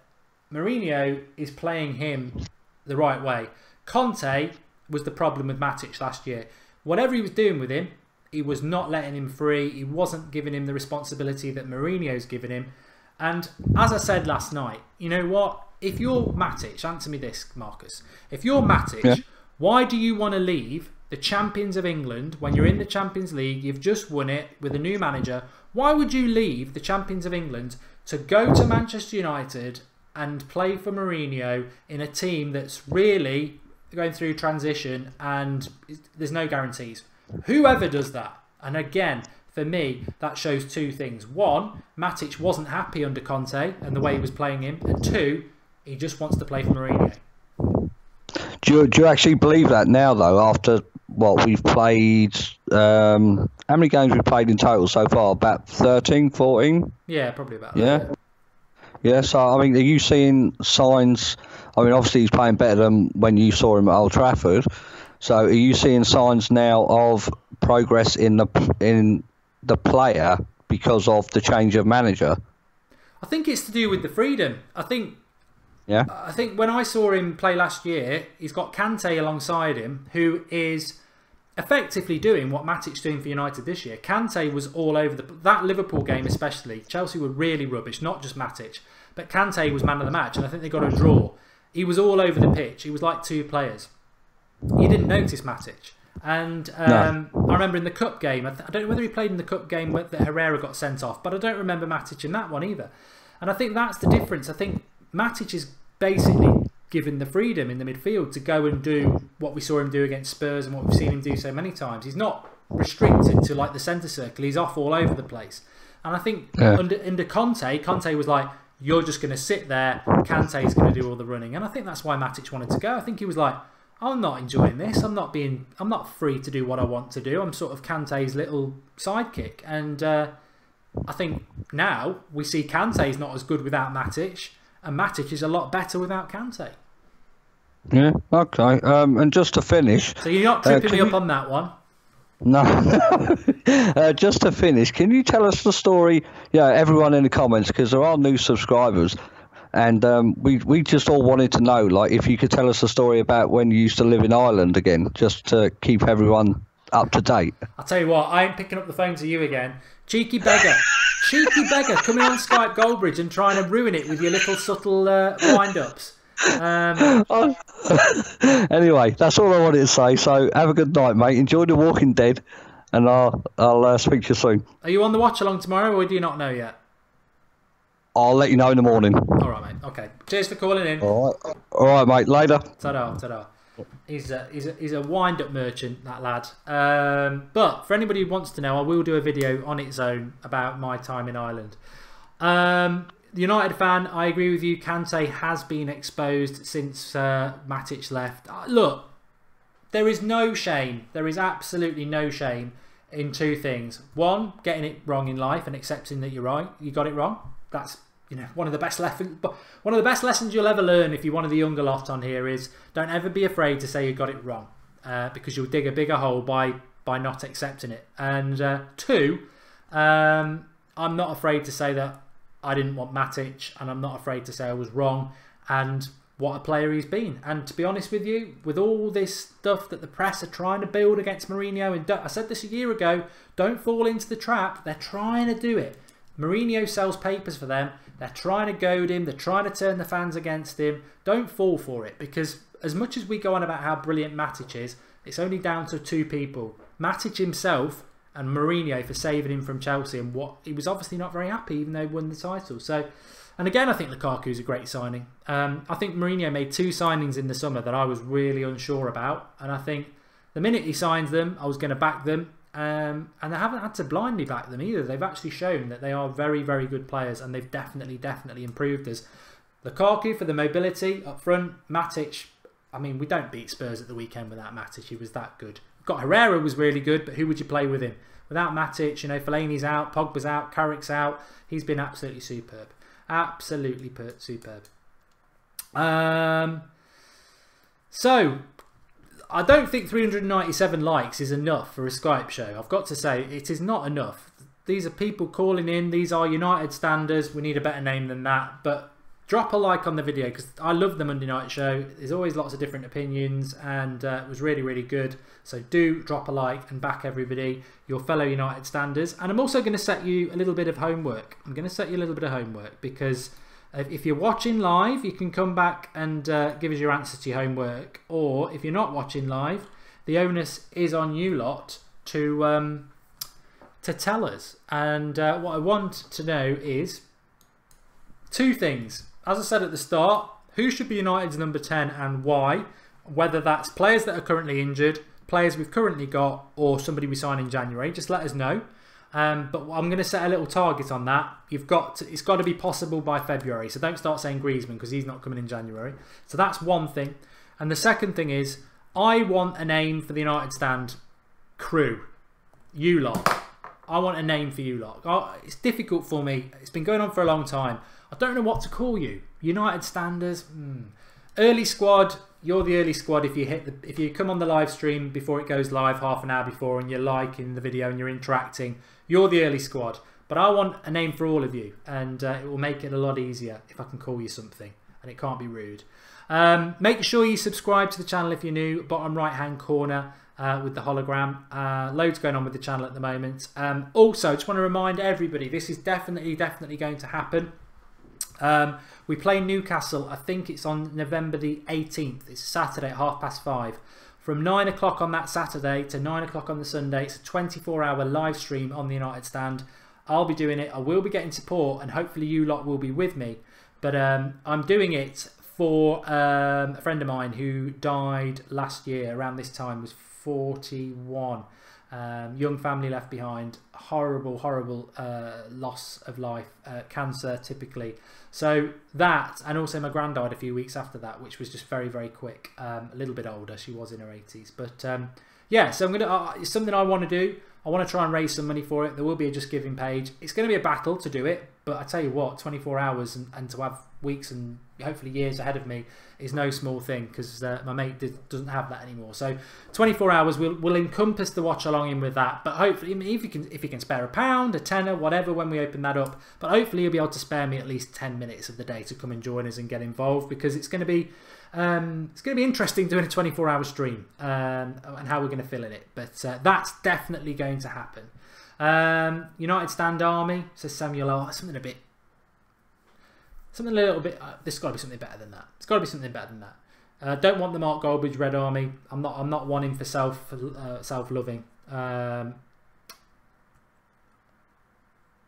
Mourinho is playing him the right way. Conte was the problem with Matic last year. Whatever he was doing with him, he was not letting him free. He wasn't giving him the responsibility that Mourinho's given him. And as I said last night, you know what? If you're Matic, answer me this, Marcus. If you're Matic, why do you want to leave the champions of England when you're in the Champions League? You've just won it with a new manager. Why would you leave the champions of England to go to Manchester United and play for Mourinho in a team that's really going through transition and there's no guarantees? Whoever does that, and again, for me, that shows 2 things. 1, Matic wasn't happy under Conte and the way he was playing him, and 2, he just wants to play for Mourinho. Do you actually believe that now, though, after what we've played? How many games we've played in total so far? About 13, 14? Yeah, probably about that. Yeah, so, I mean, are you seeing signs? I mean, obviously he's playing better than when you saw him at Old Trafford. So are you seeing signs now of progress in the player because of the change of manager? I think it's to do with the freedom. I think when I saw him play last year, he's got Kante alongside him, who is effectively doing what Matic's doing for United this year. Kante was all over that Liverpool game especially. Chelsea were really rubbish, not just Matic, but Kante was man of the match, and I think they got a draw. He was all over the pitch. He was like 2 players. You didn't notice Matic. And I remember in the cup game, I don't know whether he played in the cup game that Herrera got sent off, but I don't remember Matic in that one either. And I think that's the difference. I think Matic is basically given the freedom in the midfield to go and do what we saw him do against Spurs and what we've seen him do so many times. He's not restricted to like the centre circle. He's off all over the place. And I think under Conte was like, you're just going to sit there, Kante's going to do all the running. And I think that's why Matic wanted to go. I think he was like, I'm not enjoying this. I'm not free to do what I want to do. I'm sort of Kante's little sidekick. And I think now we see Kante's not as good without Matic, and Matic is a lot better without Kante. Yeah, okay. And just to finish... So you're not tripping me up on that one? No. Just to finish, can you tell us the story? Yeah, everyone in the comments, because there are new subscribers. And we just all wanted to know, like, if you could tell us a story about when you used to live in Ireland again, just to keep everyone up to date. I'll tell you what, I ain't picking up the phone to you again. Cheeky beggar. Cheeky beggar coming on Skype Goldbridge and trying to ruin it with your little subtle wind-ups. Anyway, that's all I wanted to say. So have a good night, mate. Enjoy The Walking Dead, and I'll speak to you soon. Are you on the watch along tomorrow, or do you not know yet? I'll let you know in the morning. All right, mate. Okay. Cheers for calling in. All right, mate. Later. Ta-da. He's a wind-up merchant, that lad. But for anybody who wants to know, I will do a video on its own about my time in Ireland. The United fan, I agree with you. Kante has been exposed since Matic left. Look, there is no shame. There is absolutely no shame in 2 things. 1, getting it wrong in life and accepting that you're right. You got it wrong. That's one of the best lessons you'll ever learn if you're one of the younger lot on here is don't ever be afraid to say you got it wrong, because you'll dig a bigger hole by not accepting it. And 2, I'm not afraid to say that I didn't want Matic, and I'm not afraid to say I was wrong, and what a player he's been. And to be honest with you, with all this stuff that the press are trying to build against Mourinho, and I said this a year ago, don't fall into the trap. They're trying to do it. Mourinho sells papers for them. They're trying to goad him. They're trying to turn the fans against him. Don't fall for it, because as much as we go on about how brilliant Matic is, it's only down to 2 people. Matic himself and Mourinho for saving him from Chelsea, and what he was obviously not very happy even though he won the title. So And again, I think Lukaku's a great signing. I think Mourinho made 2 signings in the summer that I was really unsure about. And I think the minute he signs them, I was going to back them. And I haven't had to blindly back them either. They've actually shown that they are very, very good players. And they've definitely improved us. Lukaku for the mobility up front. Matic, I mean, we don't beat Spurs at the weekend without Matic. He was that good. Got Herrera was really good, but who would you play with him? Without Matic, you know, Fellaini's out, Pogba's out, Carrick's out. He's been absolutely superb. Absolutely superb. So, I don't think 397 likes is enough for a Skype show. I've got to say, it is not enough. These are people calling in. These are United standers. We need a better name than that. But drop a like on the video because I love the Monday night show. There's always lots of different opinions and it was really, really good. So do drop a like and back everybody, your fellow United standers. And I'm also going to set you a little bit of homework. I'm going to set you a little bit of homework because if you're watching live, you can come back and give us your answer to your homework. Or if you're not watching live, the onus is on you lot to tell us. And what I want to know is 2 things. As I said at the start, who should be United's number 10 and why? Whether that's players that are currently injured, players we've currently got, or somebody we sign in January, just let us know. But I'm going to set a little target on that. It's got to be possible by February. So don't start saying Griezmann because he's not coming in January. So that's one thing. And the second thing is, I want a name for the United stand crew. You lot. I want a name for you lot. It's difficult for me. It's been going on for a long time. I don't know what to call you. United standers. Early squad. You're the early squad if you come on the live stream before it goes live half an hour before and you're liking the video and you're interacting. You're the early squad. But I want a name for all of you and it will make it a lot easier if I can call you something and it can't be rude. Make sure you subscribe to the channel if you're new. Bottom right hand corner with the hologram. Loads going on with the channel at the moment. Also, just want to remind everybody this is definitely going to happen. We play Newcastle, I think it's on November the 18th. It's Saturday at 5:30. From 9 o'clock on that Saturday to 9 o'clock on the Sunday, it's a 24-hour live stream on the United stand. I'll be doing it. I will be getting support and hopefully you lot will be with me. But I'm doing it for a friend of mine who died last year around this time, was 41. Young family left behind, horrible loss of life, cancer typically. So that, and also my gran died a few weeks after that, which was just very quick. A little bit older, she was in her 80s. But yeah, so I'm gonna it's something I want to do. I want to try and raise some money for it. There will be a Just Giving page. It's going to be a battle to do it, but I tell you what, 24 hours and to have weeks and hopefully years ahead of me is no small thing because my mate doesn't have that anymore. So 24 hours will encompass the watch along in with that. But hopefully, if you can spare £1, a tenner, whatever, when we open that up. But hopefully you'll be able to spare me at least 10 minutes of the day to come and join us and get involved because it's going to be interesting doing a 24-hour stream and how we're going to fill in it. But that's definitely going to happen. United Stand Army, says Samuel. Oh, something a little bit. There's got to be something better than that. It's got to be something better than that. Don't want the Mark Goldbridge Red Army. I'm not one in for self-loving.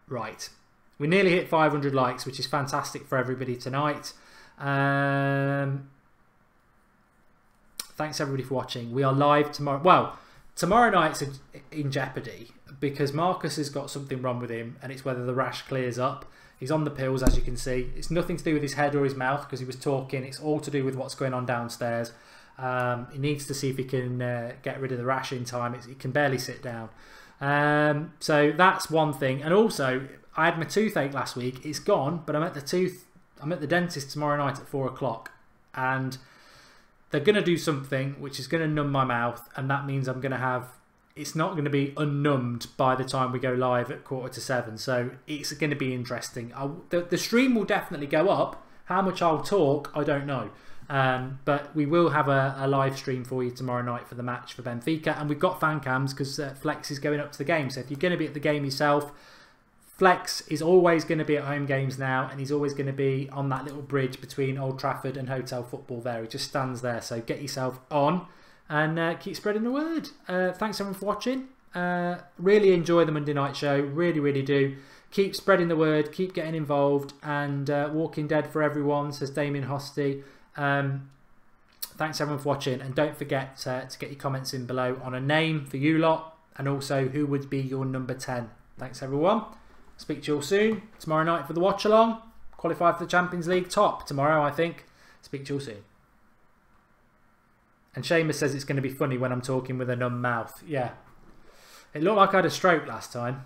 Right, we nearly hit 500 likes, which is fantastic for everybody tonight. Thanks everybody for watching. We are live tomorrow. Well, tomorrow night's in jeopardy because Marcus has got something wrong with him, and it's whether the rash clears up. He's on the pills, as you can see. It's nothing to do with his head or his mouth because he was talking. It's all to do with what's going on downstairs. He needs to see if he can get rid of the rash in time. He can barely sit down. So that's one thing. And also, I had my toothache last week. It's gone, but I'm at the dentist tomorrow night at 4 o'clock, and they're going to do something which is going to numb my mouth, and that means I'm going to have. It's not going to be unnumbed by the time we go live at 6:45. So it's going to be interesting. The stream will definitely go up. How much I'll talk, I don't know. But we will have a live stream for you tomorrow night for the match for Benfica. And we've got fan cams because Flex is going up to the game. So if you're going to be at the game yourself, Flex is always going to be at home games now. And he's always going to be on that little bridge between Old Trafford and Hotel Football there. He just stands there. So get yourself on. And keep spreading the word. Thanks everyone for watching. Really enjoy the Monday night show. Really do. keep spreading the word, keep getting involved, and Walking Dead for everyone, says Damien Hosty. Thanks everyone for watching, and don't forget to get your comments in below on a name for you lot, and also who would be your number 10. Thanks everyone. Speak to you all soon. Tomorrow night for the watch along. Qualify for the Champions League top tomorrow, I think. Speak to you all soon. And Seamus says it's going to be funny when I'm talking with a numb mouth. Yeah. It looked like I had a stroke last time.